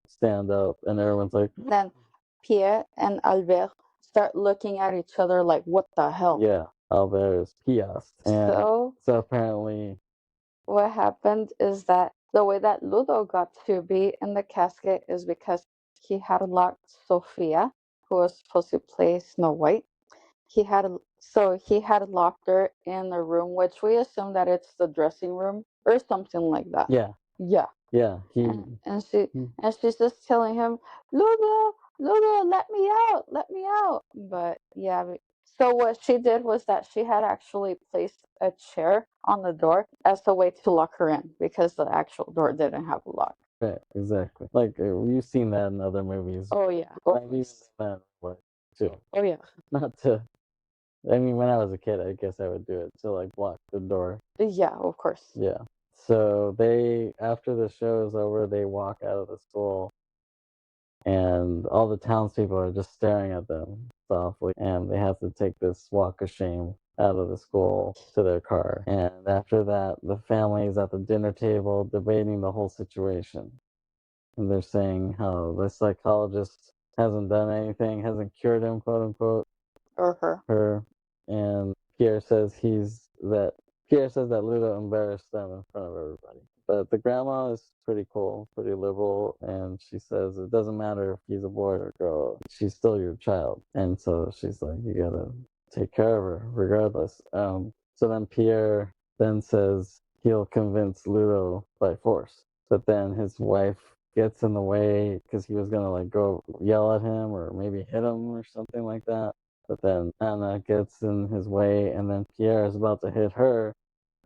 stand up and everyone's like, then Pierre and Albert start looking at each other like, what the hell? yeah, Albert is Piast. And So apparently what happened is that the way that Ludo got to be in the casket is because he had locked Sophia, who was supposed to play Snow White. He had locked her in a room, which we assume that it's the dressing room or something like that. Yeah. Yeah. Yeah. And she's just telling him, Ludo, let me out. But yeah, so what she did was that she had actually placed a chair on the door as a way to lock her in because the actual door didn't have a lock. Right, exactly. Like you've seen that in other movies. Oh yeah. I've seen that too. Oh yeah. Not to. I mean, when I was a kid, I guess I would do it to like block the door. Yeah, of course. Yeah. So after the show is over, they walk out of the school, and all the townspeople are just staring at them softly, and they have to take this walk of shame out of the school to their car. And after that, the family is at the dinner table debating the whole situation. And they're saying how the psychologist hasn't done anything, hasn't cured him, quote unquote. Or her. Her. And Pierre says that Ludo embarrassed them in front of everybody. But the grandma is pretty cool, pretty liberal, and she says it doesn't matter if he's a boy or a girl, she's still your child. And so she's like, you gotta take care of her regardless. So then Pierre then says he'll convince Ludo by force. But then his wife gets in the way because he was gonna like go yell at him or maybe hit him or something like that. But then Anna gets in his way, and then Pierre is about to hit her,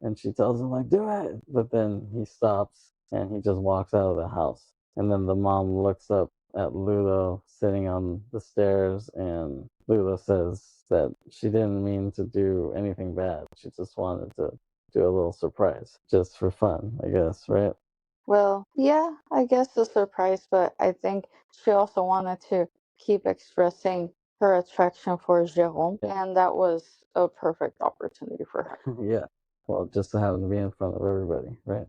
and she tells him like, "Do it!" But then he stops and he just walks out of the house. And then the mom looks up at Ludo sitting on the stairs, and Ludo says that she didn't mean to do anything bad. She just wanted to do a little surprise, just for fun, I guess, right? Well, yeah, I guess a surprise, but I think she also wanted to keep expressing her attraction for Jérôme, and that was a perfect opportunity for her. Yeah. Well, just to happen to be in front of everybody, right?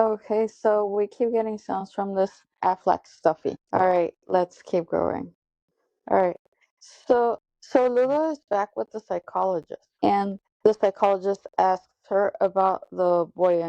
Okay, so we keep getting sounds from this Affleck stuffy. All right, let's keep going. All right. So Lula is back with the psychologist, and the psychologist asks her about the boy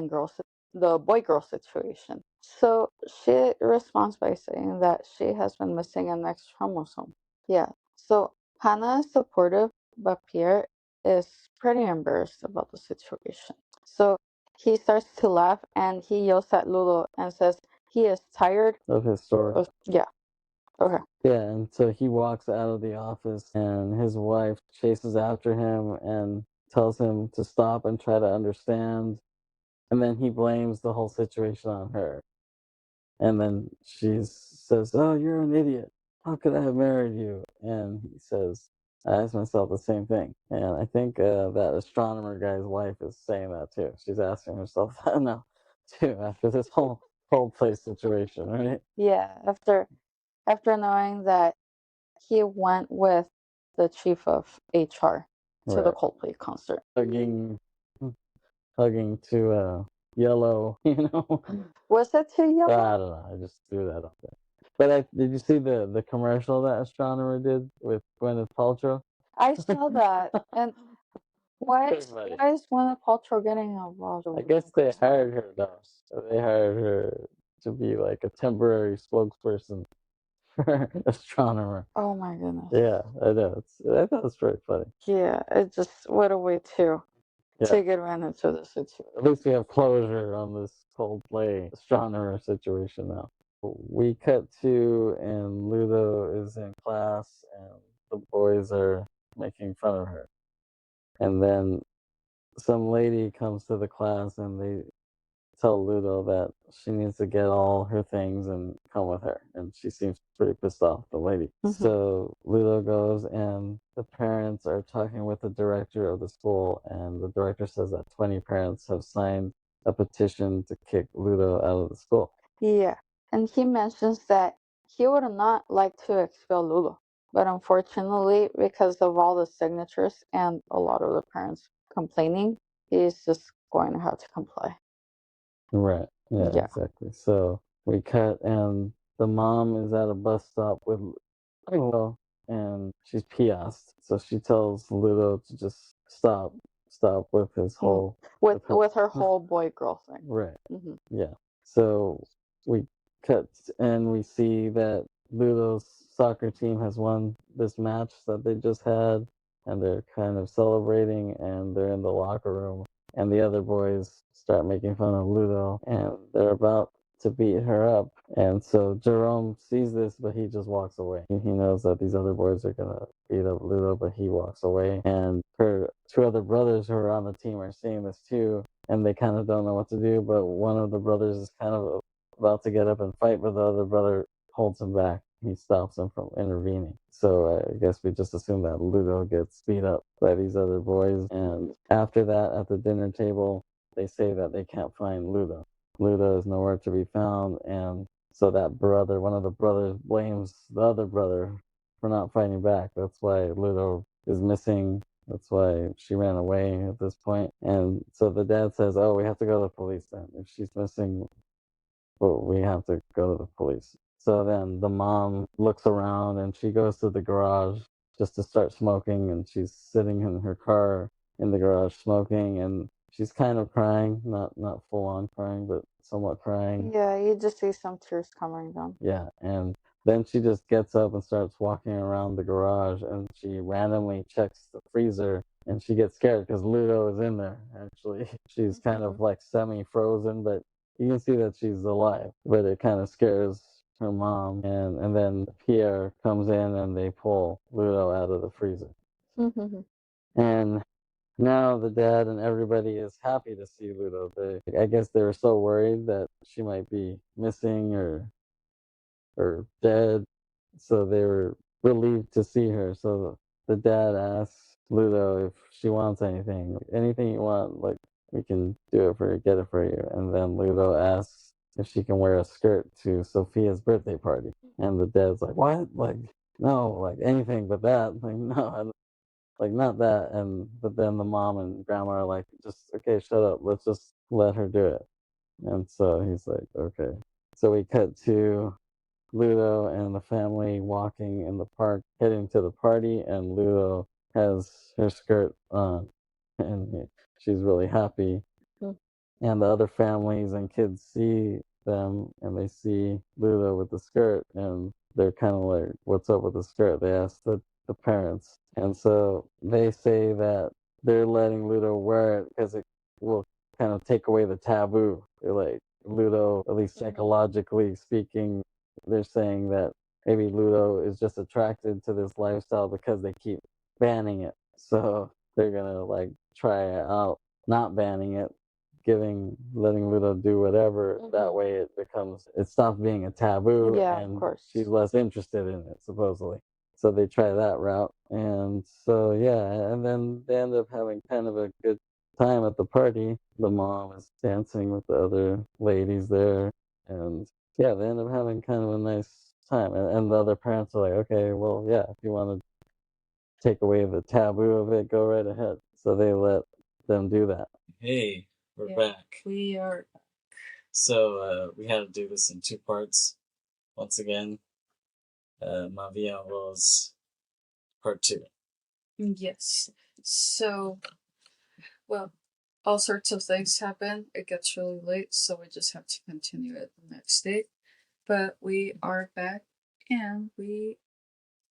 girl situation. So she responds by saying that she has been missing an X chromosome. Yeah. So Hannah is supportive, but Pierre is pretty embarrassed about the situation. So he starts to laugh and he yells at Lulu and says he is tired of his story. Yeah. Okay. Yeah, and so he walks out of the office, and his wife chases after him and tells him to stop and try to understand. And then he blames the whole situation on her. And then she says, "Oh, you're an idiot. How could I have married you?" And he says, "I asked myself the same thing." And I think that astronomer guy's wife is saying that too. She's asking herself that now too after this whole Coldplay situation, right? Yeah, after knowing that he went with the chief of HR to the Right. Coldplay concert. Hugging to yellow, you know. Was it too yellow? I don't know. I just threw that up there. But did you see the commercial that Astronomer did with Gwyneth Paltrow? I saw that. And why is Gwyneth Paltrow getting involved? I guess they hired her though. They hired her to be like a temporary spokesperson for Astronomer. Oh my goodness. Yeah, I know. I thought it was very funny. Yeah, it just what a way to take advantage of the situation. At least we have closure on this Coldplay astronomer situation now. We cut to, and Ludo is in class, and the boys are making fun of her. And then some lady comes to the class, and they tell Ludo that she needs to get all her things and come with her. And she seems pretty pissed off, the lady. So Ludo goes, and the parents are talking with the director of the school, and the director says that 20 parents have signed a petition to kick Ludo out of the school. Yeah, and he mentions that he would not like to expel Ludo, but unfortunately, because of all the signatures and a lot of the parents complaining, he's just going to have to comply. Right. Yeah, Yeah. exactly. So we cut, and the mom is at a bus stop with Ludo, and she's pissed. So she tells Ludo to just stop with his whole with her whole boy girl thing. Right. Yeah. So we cut, and we see that Ludo's soccer team has won this match that they just had, and they're kind of celebrating, and they're in the locker room, and the other boys start making fun of Ludo, and they're about to beat her up. And so Jerome sees this, but he just walks away. He knows that these other boys are gonna beat up Ludo, but he walks away. And her two other brothers who are on the team are seeing this too, and they kind of don't know what to do. But one of the brothers is kind of about to get up and fight, but the other brother holds him back. He stops him from intervening. So I guess we just assume that Ludo gets beat up by these other boys. And after that, at the dinner table, they say that they can't find Ludo. Ludo is nowhere to be found, and so that brother, one of the brothers, blames the other brother for not fighting back. That's why Ludo is missing. That's why she ran away at this point. And so the dad says, "Oh, we have to go to the police then. If she's missing, well, we have to go to the police." So then the mom looks around, and she goes to the garage just to start smoking, and she's sitting in her car in the garage smoking, and she's kind of crying, not full on crying, but somewhat crying. Yeah, you just see some tears coming down. Yeah, and then she just gets up and starts walking around the garage, and she randomly checks the freezer, and she gets scared because Ludo is in there. Actually, she's kind of like semi-frozen, but you can see that she's alive. But it kind of scares her mom, and then Pierre comes in, and they pull Ludo out of the freezer. And now the dad and everybody is happy to see Ludo. I guess they were so worried that she might be missing or dead, so they were relieved to see her. So the dad asks Ludo if she wants anything you want, like we can do it for you, get it for you. And then Ludo asks if she can wear a skirt to Sophia's birthday party, and the dad's like, "What? Like, no, like anything but that. Like, no, like not that." And but then the mom and grandma are like, "Just okay, shut up. Let's just let her do it." And so he's like, "Okay." So we cut to Ludo and the family walking in the park, heading to the party, and Ludo has her skirt on, and she's really happy. And the other families and kids see them, and they see Ludo with the skirt, and they're kind of like, "What's up with the skirt?" They ask the parents, and so they say that they're letting Ludo wear it because it will kind of take away the taboo. They're like, Ludo, at least psychologically speaking, they're saying that maybe Ludo is just attracted to this lifestyle because they keep banning it. So they're gonna like try it out, not banning it, letting Ludo do whatever. That way it stops being a taboo, Yeah, of and course. she's less interested in it, supposedly. So they try that route. And so yeah, and then they end up having kind of a good time at the party. The mom is dancing with the other ladies there, and yeah, they end up having kind of a nice time. And the other parents are like, "Okay, well, yeah, if you want to take away the taboo of it, go right ahead." So they let them do that. Hey, we're back. We are. So we had to do this in two parts. Once again, Ma Vie was part two. Yes. So, well, all sorts of things happen. It gets really late, so we just have to continue it the next day. But we are back, and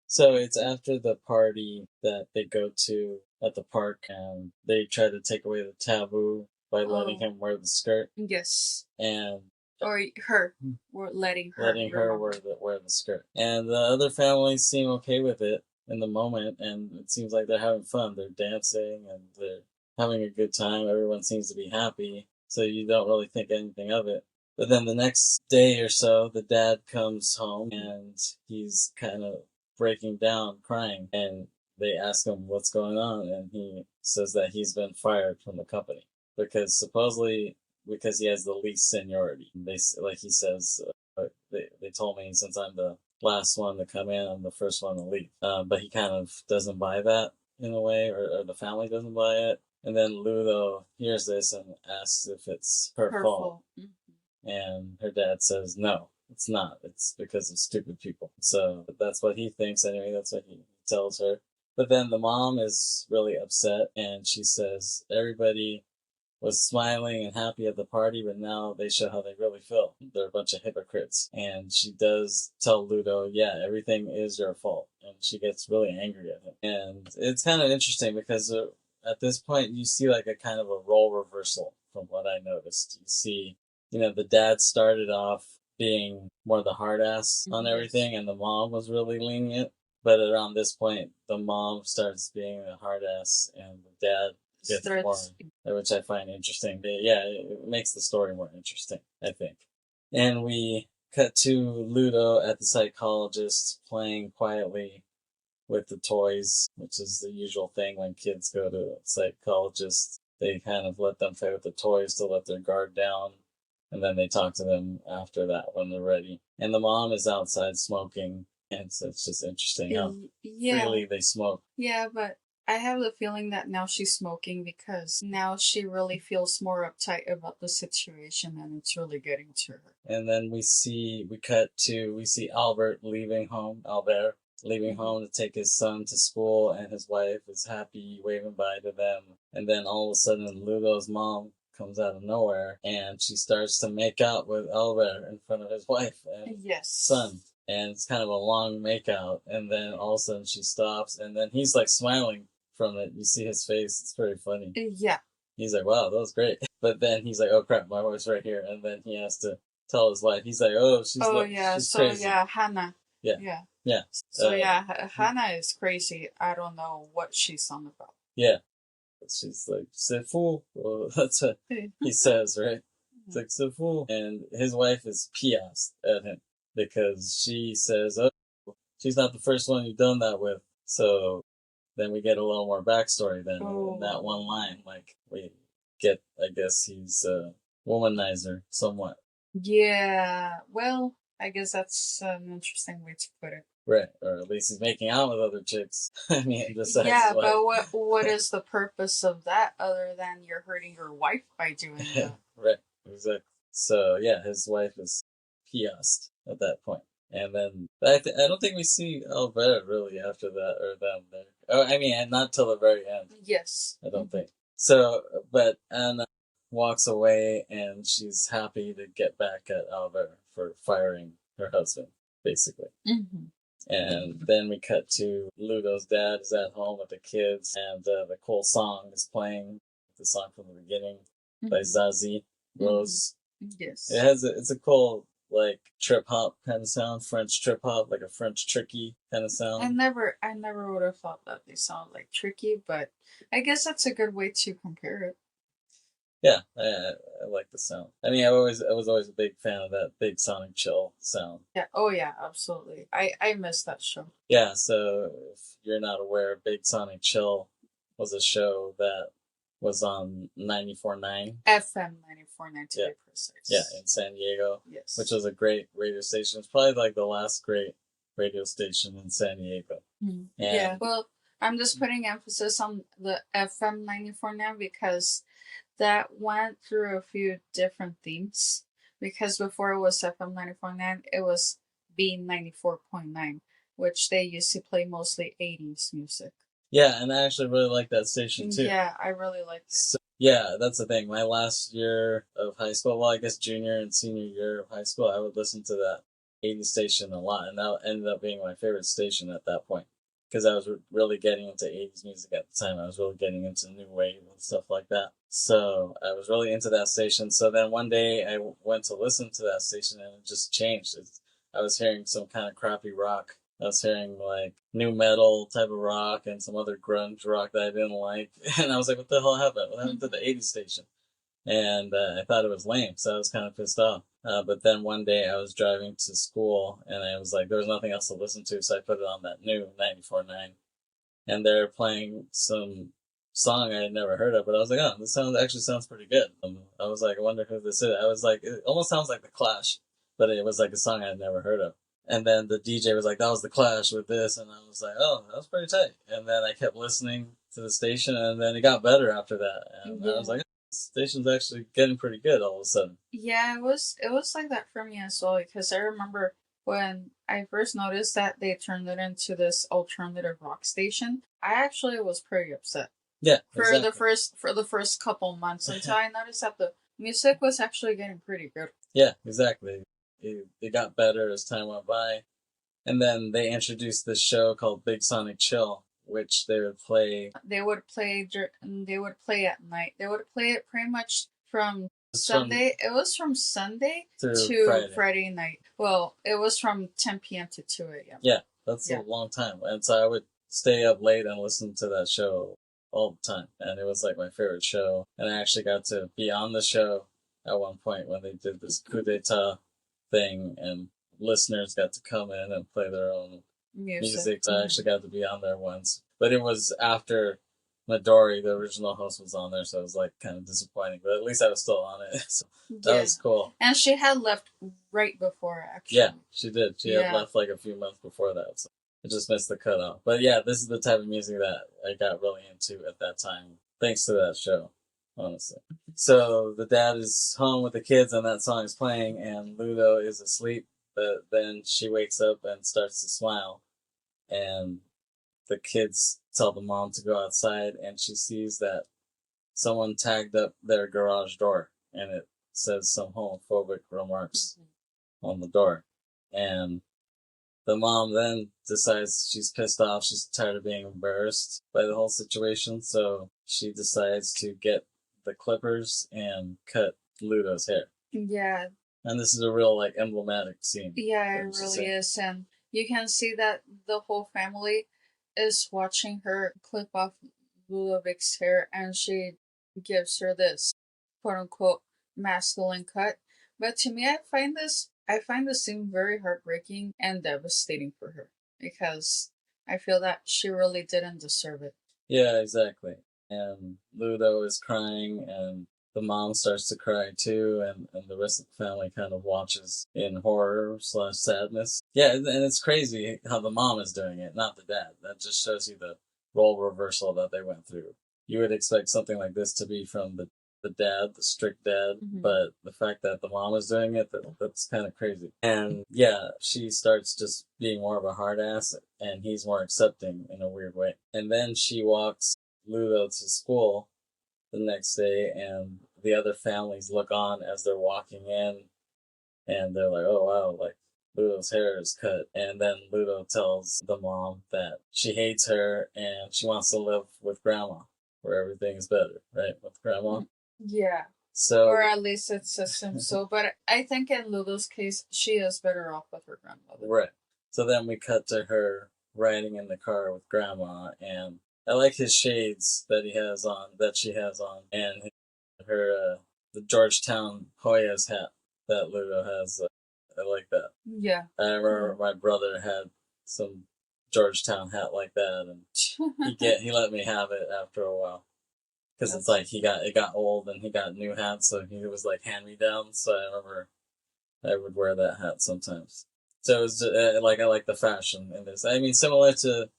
So it's after the party that they go to at the park, and they try to take away the taboo by letting him wear the skirt. Yes. And or her, letting her wear the skirt. And the other families seem okay with it in the moment, and it seems like they're having fun. They're dancing and they're having a good time. Everyone seems to be happy, so you don't really think anything of it. But then the next day or so, the dad comes home and he's kind of breaking down, crying, and they ask him what's going on, and he says that he's been fired from the company because supposedly because he has the least seniority. They, like he says, they told me since I'm the last one to come in, I'm the first one to leave. But he kind of doesn't buy that in a way, or the family doesn't buy it. And then Ludo hears this and asks if it's her fault. Mm-hmm. And her dad says, no, it's not. It's because of stupid people. So that's what he thinks anyway. That's what he tells her. But then the mom is really upset and she says, everybody was smiling and happy at the party, but now they show how they really feel. They're a bunch of hypocrites. And she does tell Ludo, yeah, everything is your fault. And she gets really angry at him. And it's kind of interesting because at this point, you see like a kind of a role reversal from what I noticed. You see, the dad started off being more the hard ass on everything, and the mom was really lenient. But around this point, the mom starts being a hard ass, and the dad gets more, which I find interesting. But yeah, it makes the story more interesting, I think. And we cut to Ludo at the psychologist playing quietly with the toys, which is the usual thing when kids go to a psychologist. They kind of let them play with the toys to let their guard down, and then they talk to them after that when they're ready. And the mom is outside smoking, and so it's just interesting how freely they smoke. Yeah, but I have the feeling that now she's smoking because now she really feels more uptight about the situation and it's really getting to her. And then we see Albert leaving home, to take his son to school, and his wife is happy waving bye to them. And then all of a sudden Ludo's mom comes out of nowhere and she starts to make out with Albert in front of his wife and son. And it's kind of a long makeout, and then all of a sudden she stops, and then he's like smiling from it. You see his face; it's very funny. Yeah. He's like, "Wow, that was great," but then he's like, "Oh crap, my wife's right here," and then he has to tell his wife. He's like, "Oh, she's crazy." Hannah. Yeah. So Hannah is crazy. I don't know what she's on about. Yeah. She's like, "C'est fou." Well, that's what he says, right? It's like, "C'est fou," and his wife is pissed at him because she says, oh, she's not the first one you've done that with. So then we get a little more backstory then in that one line. Like, we get, I guess he's a womanizer somewhat. Yeah, well, I guess that's an interesting way to put it. Right, or at least he's making out with other chicks. I mean, besides but what is the purpose of that other than you're hurting your wife by doing that? Right, exactly. So yeah, his wife is pissed at that point. And then I don't think we see Alvera really after that, or them there. Oh, I mean, not till the very end. Yes. I don't think. So, but Anna walks away and she's happy to get back at Alvera for firing her husband, basically. Mm-hmm. And then we cut to Ludo's dad is at home with the kids, and the cool song is playing, the song from the beginning by Zazie Rose. Yes. It's a cool, like, trip hop kind of sound, French trip hop, like a French tricky kind of sound. I never would have thought that they sound like tricky, but I guess that's a good way to compare it. Yeah, I like the sound. I mean, I was always a big fan of that big Sonic Chill sound. Yeah. Oh yeah, absolutely. I miss that show. Yeah. So if you're not aware, Big Sonic Chill was a show that was on 94.9 FM 94.9 to be precise. Yeah, in San Diego. Yes. Which was a great radio station. It's probably like the last great radio station in San Diego. Mm-hmm. Yeah. Well, I'm just putting emphasis on the FM 94.9 because that went through a few different themes. Because before it was FM 94.9, it was B 94.9, which they used to play mostly 80s music. Yeah, and I actually really like that station too. Yeah, I really liked it. So, yeah, that's the thing. My last year of high school, well, I guess junior and senior year of high school, I would listen to that 80s station a lot, and that ended up being my favorite station at that point. because I was really getting into 80s music at the time. I was really getting into new wave and stuff like that. So I was really into that station. So then one day I went to listen to that station and it just changed. I was hearing some kind of crappy rock. I was hearing like new metal type of rock and some other grunge rock that I didn't like. And I was like, what the hell happened? What happened to the 80s station? And I thought it was lame, so I was kind of pissed off. But then one day I was driving to school, and I was like, there was nothing else to listen to, so I put it on that new 94.9, and they're playing some song I had never heard of, but I was like, oh, this actually sounds pretty good. I was like, I wonder who this is. I was like, it almost sounds like The Clash, but it was like a song I had never heard of. And then the DJ was like, that was The Clash with this, and I was like, oh, that was pretty tight. And then I kept listening to the station, and then it got better after that. And I was like, station's actually getting pretty good all of a sudden. Yeah, it was like that for me as well, because I remember when I first noticed that they turned it into this alternative rock station, I actually was pretty upset. Yeah, for exactly. the first couple months until I noticed that the music was actually getting pretty good. Yeah, exactly. It got better as time went by. And then they introduced this show called Big Sonic Chill, which they would play. They would play at night. They would play it pretty much from Sunday. It was from Sunday to Friday night. Well, it was from 10 p.m. to 2 a.m. Yeah, that's a long time. And so I would stay up late and listen to that show all the time. And it was like my favorite show. And I actually got to be on the show at one point when they did this coup d'etat thing, and listeners got to come in and play their own music. So I actually got to be on there once. But it was after Midori, the original host, was on there, so it was like kind of disappointing. But at least I was still on it. So that was cool. And she had left right before, actually. Yeah, she did. She had left like a few months before that. So I just missed the cutoff. But yeah, this is the type of music that I got really into at that time, thanks to that show, honestly. So the dad is home with the kids, and that song is playing, and Ludo is asleep. But then she wakes up and starts to smile, and the kids tell the mom to go outside, and she sees that someone tagged up their garage door, and it says some homophobic remarks on the door. And the mom then decides she's pissed off, she's tired of being embarrassed by the whole situation, so she decides to get the clippers and cut Ludo's hair. Yeah. And this is a real, like, emblematic scene. Yeah, it really is. And you can see that the whole family is watching her clip off Ludovic's hair, and she gives her this quote unquote masculine cut. But to me, I find this scene very heartbreaking and devastating for her, because I feel that she really didn't deserve it. Yeah, exactly. And Ludo is crying, and the mom starts to cry too, and the rest of the family kind of watches in horror / sadness. Yeah, and it's crazy how the mom is doing it, not the dad. That just shows you the role reversal that they went through. You would expect something like this to be from the dad, the strict dad, but the fact that the mom is doing it, that's kind of crazy. And yeah, she starts just being more of a hard ass, and he's more accepting in a weird way. And then she walks Ludo to school the next day, and the other families look on as they're walking in, and they're like, oh wow, like Ludo's hair is cut. And then Ludo tells the mom that she hates her and she wants to live with grandma, where everything is better, right? With grandma. Yeah. So, or at least it seems so. But I think in Ludo's case, she is better off with her grandmother. Right. So then we cut to her riding in the car with grandma, and I like his shades that she has on, and her the Georgetown Hoyas hat that Ludo has. I like that. Yeah. I remember my brother had some Georgetown hat like that, and he let me have it after a while. Because it's like it got old and he got new hats, so he was like hand me down. So I remember I would wear that hat sometimes. So it was like I like the fashion in this. I mean, similar to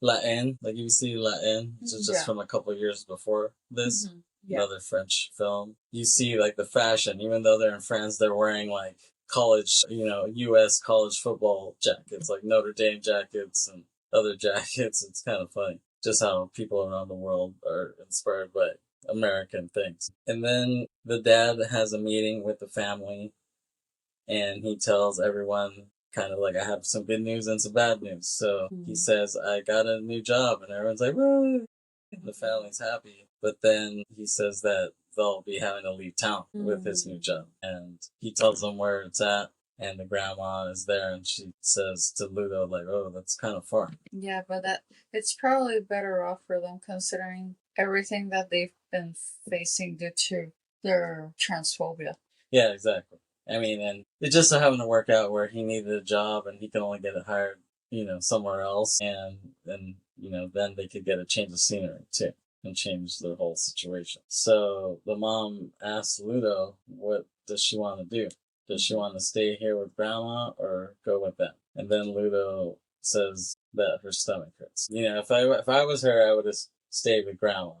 Latin, like you see Latin, which is just from a couple of years before this, another French film. You see like the fashion, even though they're in France, they're wearing like college, U.S. college football jackets, like Notre Dame jackets and other jackets. It's kind of funny just how people around the world are inspired by American things. And then the dad has a meeting with the family, and he tells everyone kind of like, I have some good news and some bad news. So he says, I got a new job, and everyone's like, woo! The family's happy. But then he says that they'll be having to leave town with his new job. And he tells them where it's at, and the grandma is there, and she says to Ludo, like, oh, that's kind of far. Yeah, but it's probably better off for them considering everything that they've been facing due to their transphobia. Yeah, exactly. I mean, and it just so happened to work out where he needed a job and he could only get it hired, somewhere else. And then, then they could get a change of scenery too and change the whole situation. So the mom asked Ludo, what does she want to do? Does she want to stay here with grandma or go with them? And then Ludo says that her stomach hurts. If I was her, I would have stayed with grandma.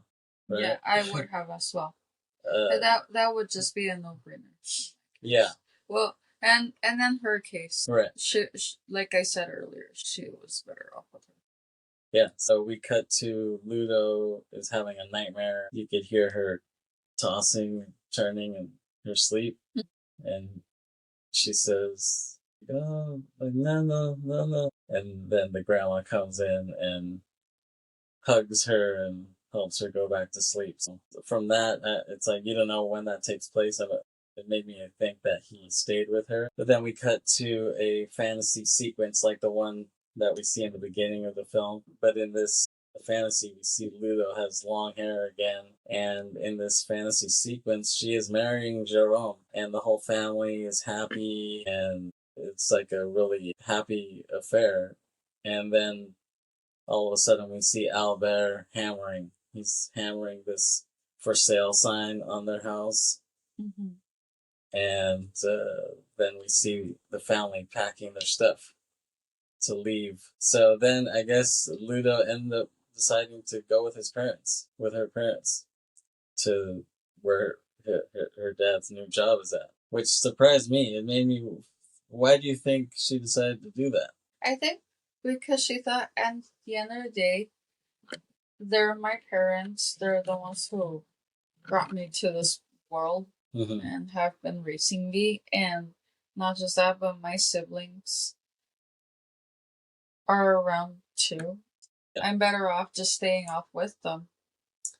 Right? Yeah, I would have as well. That would just be a no-brainer. Yeah. Well, and then her case, right? She, like I said earlier, she was better off with her. Yeah. So we cut to Ludo is having a nightmare. You could hear her tossing, turning in her sleep, and she says, "Oh, like, no," and then the grandma comes in and hugs her and helps her go back to sleep. So from that, it's like you don't know when that takes place. It made me think that he stayed with her. But then we cut to a fantasy sequence like the one that we see in the beginning of the film. But in this fantasy, we see Ludo has long hair again. And in this fantasy sequence, she is marrying Jerome. And the whole family is happy. And it's like a really happy affair. And then all of a sudden we see Albert hammering. He's hammering this for sale sign on their house. Mm-hmm. And then we see the family packing their stuff to leave. So then I guess Ludo ended up deciding to go with her parents, to where her dad's new job is at, which surprised me. It made me. Why do you think she decided to do that? I think because she thought at the end of the day, they're my parents. They're the ones who brought me to this world. Mm-hmm. And have been raising me, and not just that, but my siblings are around too. Yeah. I'm better off just staying off with them,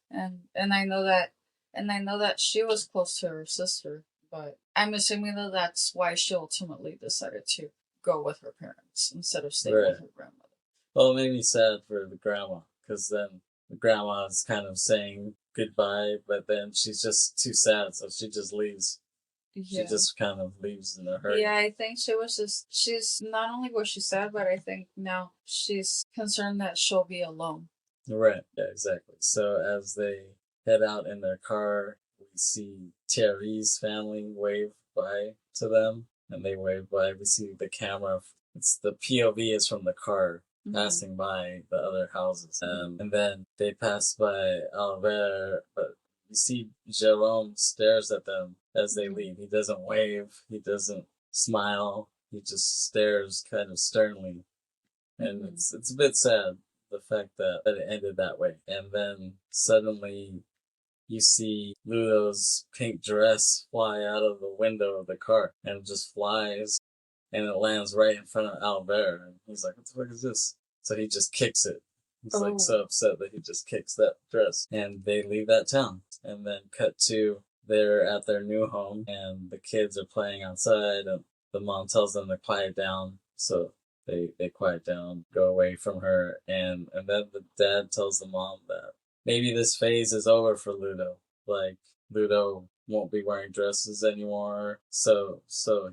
and I know that she was close to her sister, but I'm assuming that that's why she ultimately decided to go with her parents instead of staying with her grandmother. Well, it made me sad for the grandma, because then the grandma is kind of saying goodbye, but then she's just too sad, so she just leaves. Yeah. She just kind of leaves in a hurry. Yeah, I think she's not only was she sad, but I think now she's concerned that she'll be alone. Right, yeah, exactly. So as they head out in their car, we see Thierry's family wave bye to them, and they wave bye. We see the camera, the POV is from the car. Mm-hmm. Passing by the other houses. And then they pass by Albert, but you see Jerome stares at them as they leave. He doesn't wave, he doesn't smile, he just stares kind of sternly. And it's a bit sad, the fact that it ended that way. And then suddenly you see Ludo's pink dress fly out of the window of the car, and it just flies. And it lands right in front of Albert. And he's like, what the fuck is this? So he just kicks it. He's like so upset that he just kicks that dress. And they leave that town. And then cut to, they're at their new home. And the kids are playing outside. And the mom tells them to quiet down. So they quiet down, go away from her. And then the dad tells the mom that maybe this phase is over for Ludo. Like, Ludo won't be wearing dresses anymore. So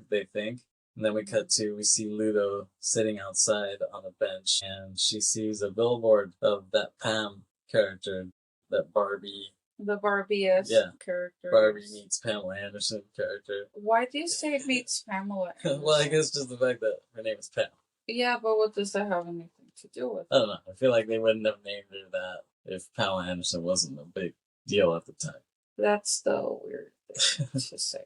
they think. And then we see Ludo sitting outside on a bench, and she sees a billboard of that Pam character, that Barbie. The Barbie-esque character. Barbie meets Pamela Anderson character. Why do you say it meets Pamela Anderson? Well, I guess just the fact that her name is Pam. Yeah, but what does that have anything to do with? I don't know. I feel like they wouldn't have named her that if Pamela Anderson wasn't a big deal at the time. That's still weird thing to say.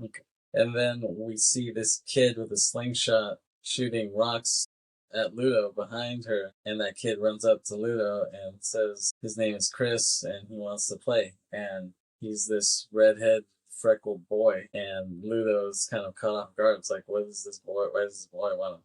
Okay. And then we see this kid with a slingshot shooting rocks at Ludo behind her. And that kid runs up to Ludo and says his name is Chris and he wants to play. And he's this redhead freckled boy, and Ludo's kind of caught off guard. It's like, what is this boy? Why does this boy want to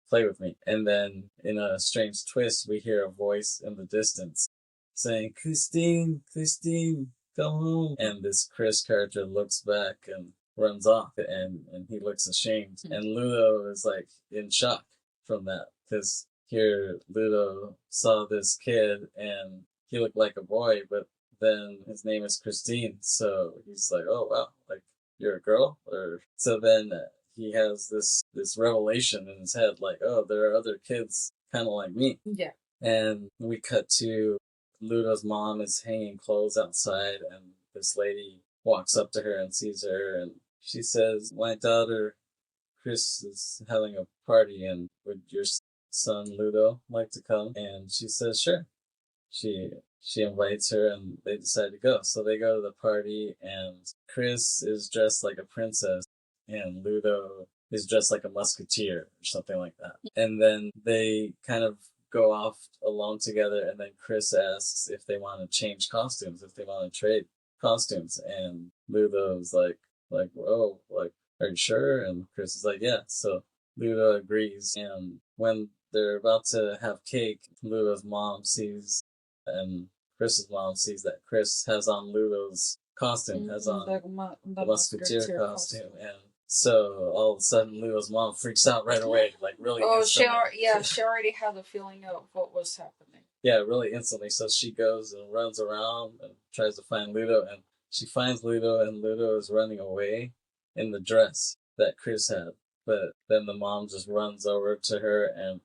play with me? And then in a strange twist, we hear a voice in the distance saying, Christine, Christine, come home. And this Chris character looks back and runs off, and he looks ashamed. And Ludo is like in shock from that, because here Ludo saw this kid and he looked like a boy, but then his name is Christine, so he's like, oh wow, like you're a girl? Or so then he has this revelation in his head, like, oh, there are other kids kind of like me. Yeah. And we cut to Ludo's mom is hanging clothes outside, and this lady walks up to her and sees her, and she says, my daughter Chris is having a party, and would your son Ludo like to come? And she says, sure. She invites her, and they decide to go. So they go to the party, and Chris is dressed like a princess, and Ludo is dressed like a musketeer or something like that. And then they kind of go off alone together, and then Chris asks if they want to change costumes, if they want to trade costumes, and Ludo's like, oh, like, are you sure? And Chris is like, yeah. So Ludo agrees, and when they're about to have cake, Ludo's mom sees, and Chris's mom sees that Chris has on Ludo's costume, has on the musketeer costume, and so all of a sudden Ludo's mom freaks out right away, like really. Oh, she already had the feeling of what was happening. Yeah, really instantly. So she goes and runs around and tries to find Ludo, and she finds Ludo, and Ludo is running away in the dress that Chris had. But then the mom just runs over to her and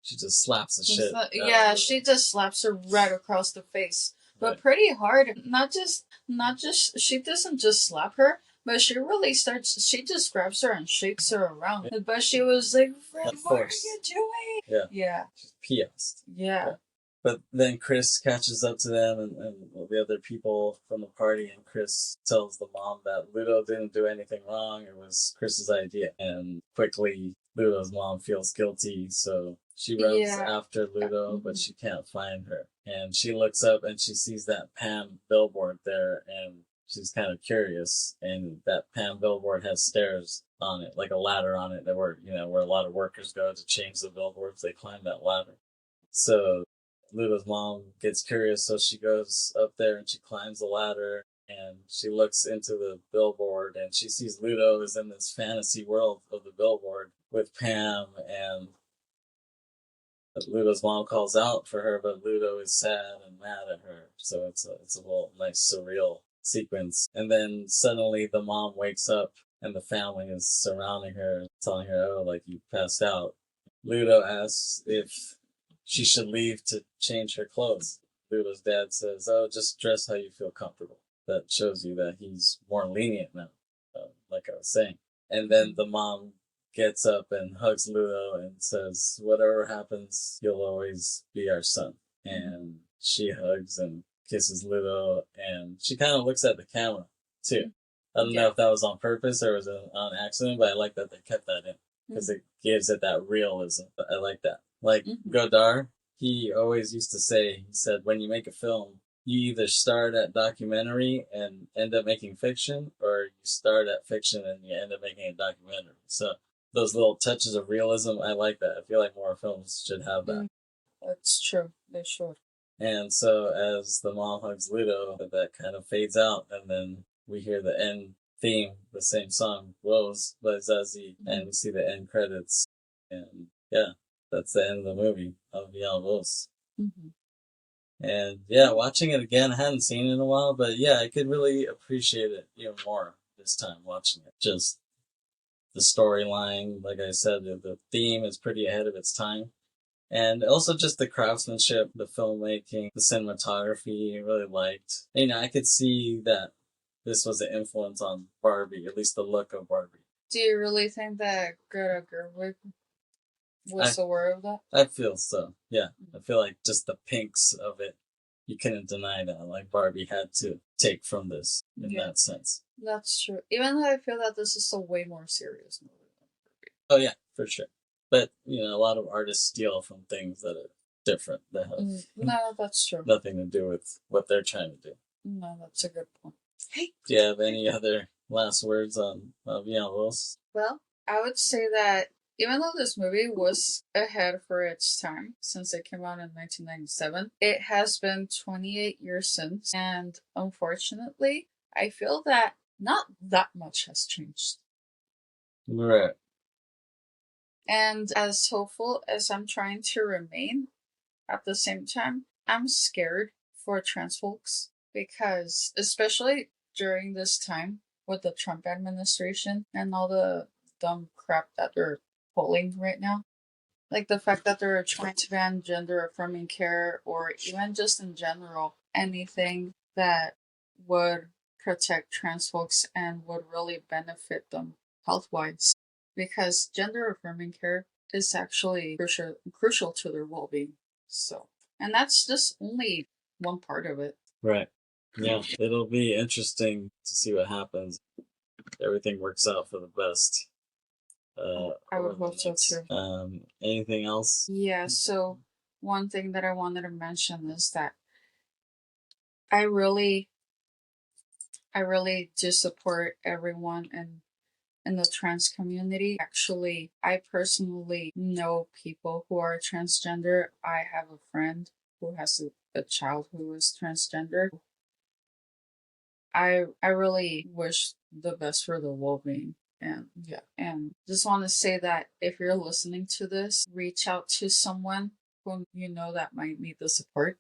she just slaps the shit. Yeah, she just slaps her right across the face, but pretty hard. Not just. She doesn't just slap her, but she really starts. She just grabs her and shakes her around. Yeah. But she was like, "What are you doing?" Yeah, yeah. She's pissed. Yeah. But then Chris catches up to them and the other people from the party, and Chris tells the mom that Ludo didn't do anything wrong. It was Chris's idea. And quickly, Ludo's mom feels guilty, so she runs after Ludo, but she can't find her. And she looks up and she sees that Pam billboard there, and she's kind of curious. And that Pam billboard has stairs on it, like a ladder on it, that where a lot of workers go to change the billboards. They climb that ladder. So Ludo's mom gets curious, so she goes up there and she climbs the ladder, and she looks into the billboard, and she sees Ludo is in this fantasy world of the billboard with Pam, and Ludo's mom calls out for her, but Ludo is sad and mad at her. So it's a little nice surreal sequence. And then suddenly the mom wakes up, and the family is surrounding her, telling her, oh, like, you passed out. Ludo asks if she should leave to change her clothes. Ludo's dad says, oh, just dress how you feel comfortable. That shows you that he's more lenient now, like I was saying. And then the mom gets up and hugs Ludo and says, whatever happens, you'll always be our son. And she hugs and kisses Ludo, and she kind of looks at the camera, too. I don't know if that was on purpose or was it on accident, but I like that they kept that in, because it gives it that realism. I like that. Like Godard, he always used to say, he said, when you make a film, you either start at documentary and end up making fiction, or you start at fiction and you end up making a documentary. So those little touches of realism, I like that. I feel like more films should have that. That's true. They should. And so as the mom hugs Ludo, that kind of fades out, and then we hear the end theme, the same song, Rose by Zazie, and we see the end credits. And yeah, that's the end of the movie, Ma Vie. And yeah, watching it again, I hadn't seen it in a while, but yeah, I could really appreciate it even more this time watching it. Just the storyline, like I said, the theme is pretty ahead of its time. And also just the craftsmanship, the filmmaking, the cinematography, I really liked. I could see that this was an influence on Barbie, at least the look of Barbie. Do you really think that Greta Gerwig was aware of that? I feel so, yeah. I feel like just the pinks of it, you couldn't deny that. Like Barbie had to take from this in that sense. That's true. Even though I feel that this is a way more serious movie than Barbie. Oh yeah, for sure. But, a lot of artists steal from things that are different, that have no, that's true. nothing to do with what they're trying to do. No, that's a good point. Do you have any other last words on Ma Vie? Well, I would say that even though this movie was ahead for its time, since it came out in 1997, it has been 28 years since, and unfortunately, I feel that not that much has changed. Right. And as hopeful as I'm trying to remain, at the same time, I'm scared for trans folks because, especially during this time with the Trump administration and all the dumb crap that they're pulling right now, like the fact that they're trying to ban gender affirming care or even just in general anything that would protect trans folks and would really benefit them health wise, because gender affirming care is actually crucial to their well being. So, and that's just only one part of it. Right. Yeah, it'll be interesting to see what happens. Everything works out for the best. I would hope so too. Anything else? Yeah, so one thing that I wanted to mention is that I really do support everyone in the trans community. Actually, I personally know people who are transgender. I have a friend who has a child who is transgender. I really wish the best for the well-being. And yeah, and just want to say that if you're listening to this, reach out to someone who you know that might need the support,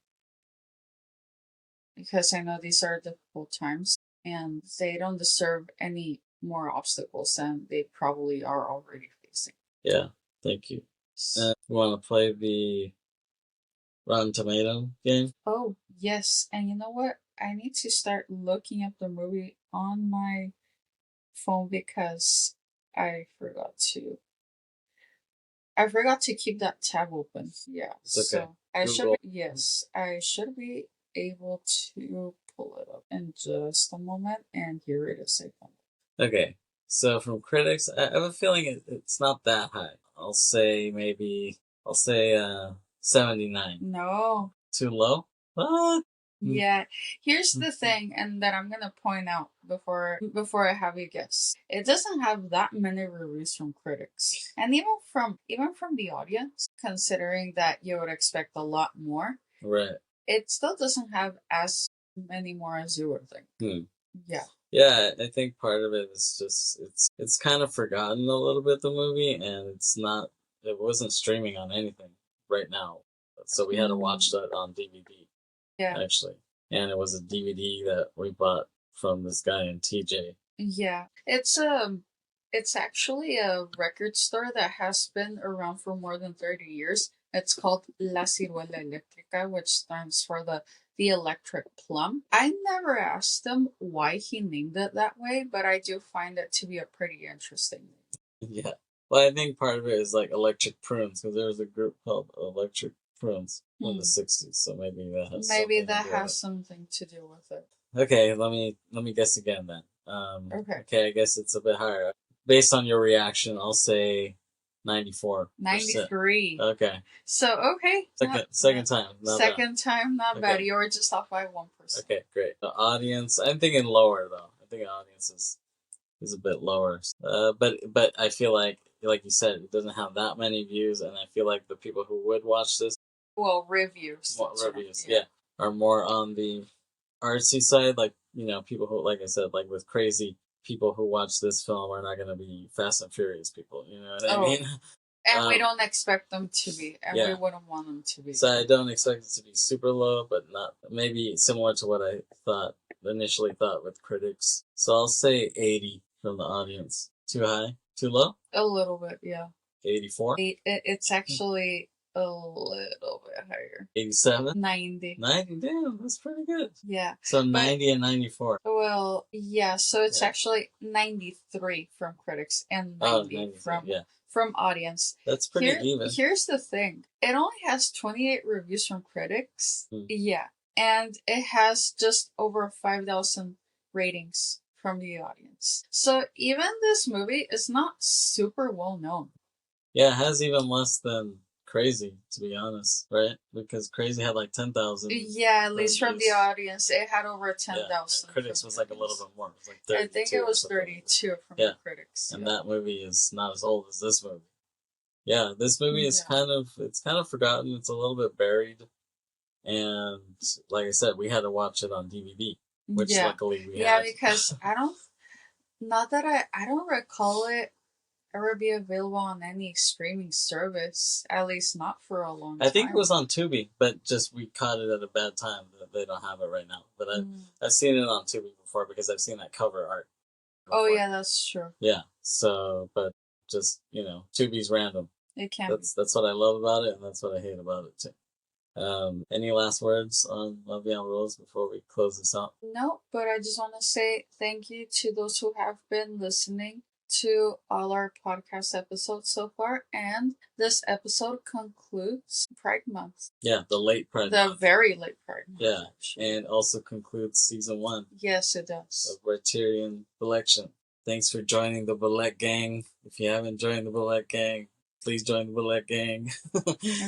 because I know these are difficult times and they don't deserve any more obstacles than they probably are already facing. Yeah, thank you. You want to play the Rotten Tomato game? Oh, yes. And you know what? I need to start looking up the movie on my phone because I forgot to. I forgot to keep that tab open. Yeah. It's okay. So I should I should be able to pull it up in just a moment, and here it is again. Okay. So from critics, I have a feeling it's not that high. I'll say 79. No. Too low? What? Yeah. Here's the thing, and that I'm gonna point out before I have you guess. It doesn't have that many reviews from critics. And even from the audience, considering that you would expect a lot more. Right. It still doesn't have as many more as you would think. Yeah. Yeah, I think part of it is just it's kind of forgotten a little bit, the movie, and it wasn't streaming on anything right now. So we had to watch that on DVD. Yeah. Actually. And it was a DVD that we bought from this guy in TJ. Yeah. It's actually a record store that has been around for more than 30 years. It's called La Ciruela Eléctrica, which stands for the electric plum. I never asked him why he named it that way, but I do find it to be a pretty interesting name. Yeah. Well, I think part of it is like Electric Prunes, because there was a group called Electric Prunes in the 60s, so maybe that has something to do with it. Okay, let me guess again then. Okay, I guess it's a bit higher. Based on your reaction, I'll say 94%. 93. Okay. So, okay. Second time. Not bad. You were just off by 1%. Okay, great. The audience, I'm thinking lower though. I think the audience is a bit lower. But I feel like you said, it doesn't have that many views, and I feel like the people who would watch this, well, reviews, are more on the artsy side. Like, people who, like I said, like with crazy people who watch this film are not going to be Fast and Furious people. You know what I mean? And we don't expect them to be, and we wouldn't want them to be. So I don't expect it to be super low, but not maybe similar to what I initially thought with critics. So I'll say 80 from the audience. Too high? Too low? A little bit, yeah. 84? It's actually a little bit higher. 87? 90. 90? Damn, that's pretty good. Yeah. So 90 and 94. Well, yeah, so it's actually 93 from critics and 90 from audience. That's pretty even. Here's the thing. It only has 28 reviews from critics. Yeah. And it has just over 5,000 ratings from the audience. So even this movie is not super well known. Yeah, it has even less than Crazy, to be honest, right? Because Crazy had like 10,000. Yeah, at least from the audience, it had over 10,000. Yeah, critics was like a little bit more. It was like 32. I think it was 32 from the critics. And that movie is not as old as this movie. Yeah, this movie is kind of forgotten. It's a little bit buried. And like I said, we had to watch it on DVD, which luckily we had. Yeah, because I don't recall it ever be available on any streaming service, at least not for a long time. I think it was on Tubi, but just we caught it at a bad time. They don't have it right now. But I've seen it on Tubi before because I've seen that cover art before. Oh, yeah, that's true. Yeah, so, but just, Tubi's random. It can That's what I love about it, and that's what I hate about it, too. Any last words on Ma Vie rules before we close this out? No, but I just want to say thank you to those who have been listening to all our podcast episodes so far, and this episode concludes Pride Month. Yeah, the late Pride Month. The very late Pride Month. Yeah, actually. And also concludes season 1. Yes, it does. Of Briterion Bollection. Thanks for joining the Bollect gang. If you haven't joined the Bollect gang, please join the Bollect gang.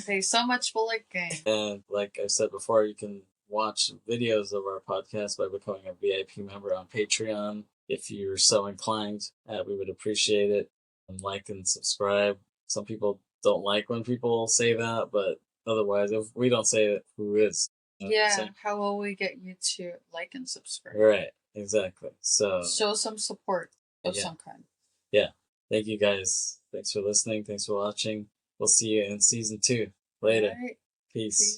Thanks so much, Bollect gang. And like I said before, you can watch videos of our podcast by becoming a VIP member on Patreon. If you're so inclined, we would appreciate it. And like and subscribe. Some people don't like when people say that, but otherwise, if we don't say it, who is? How will we get you to like and subscribe? Right, exactly. So show some support of some kind. Yeah. Thank you guys. Thanks for listening. Thanks for watching. We'll see you in season 2. Later. Right. Peace.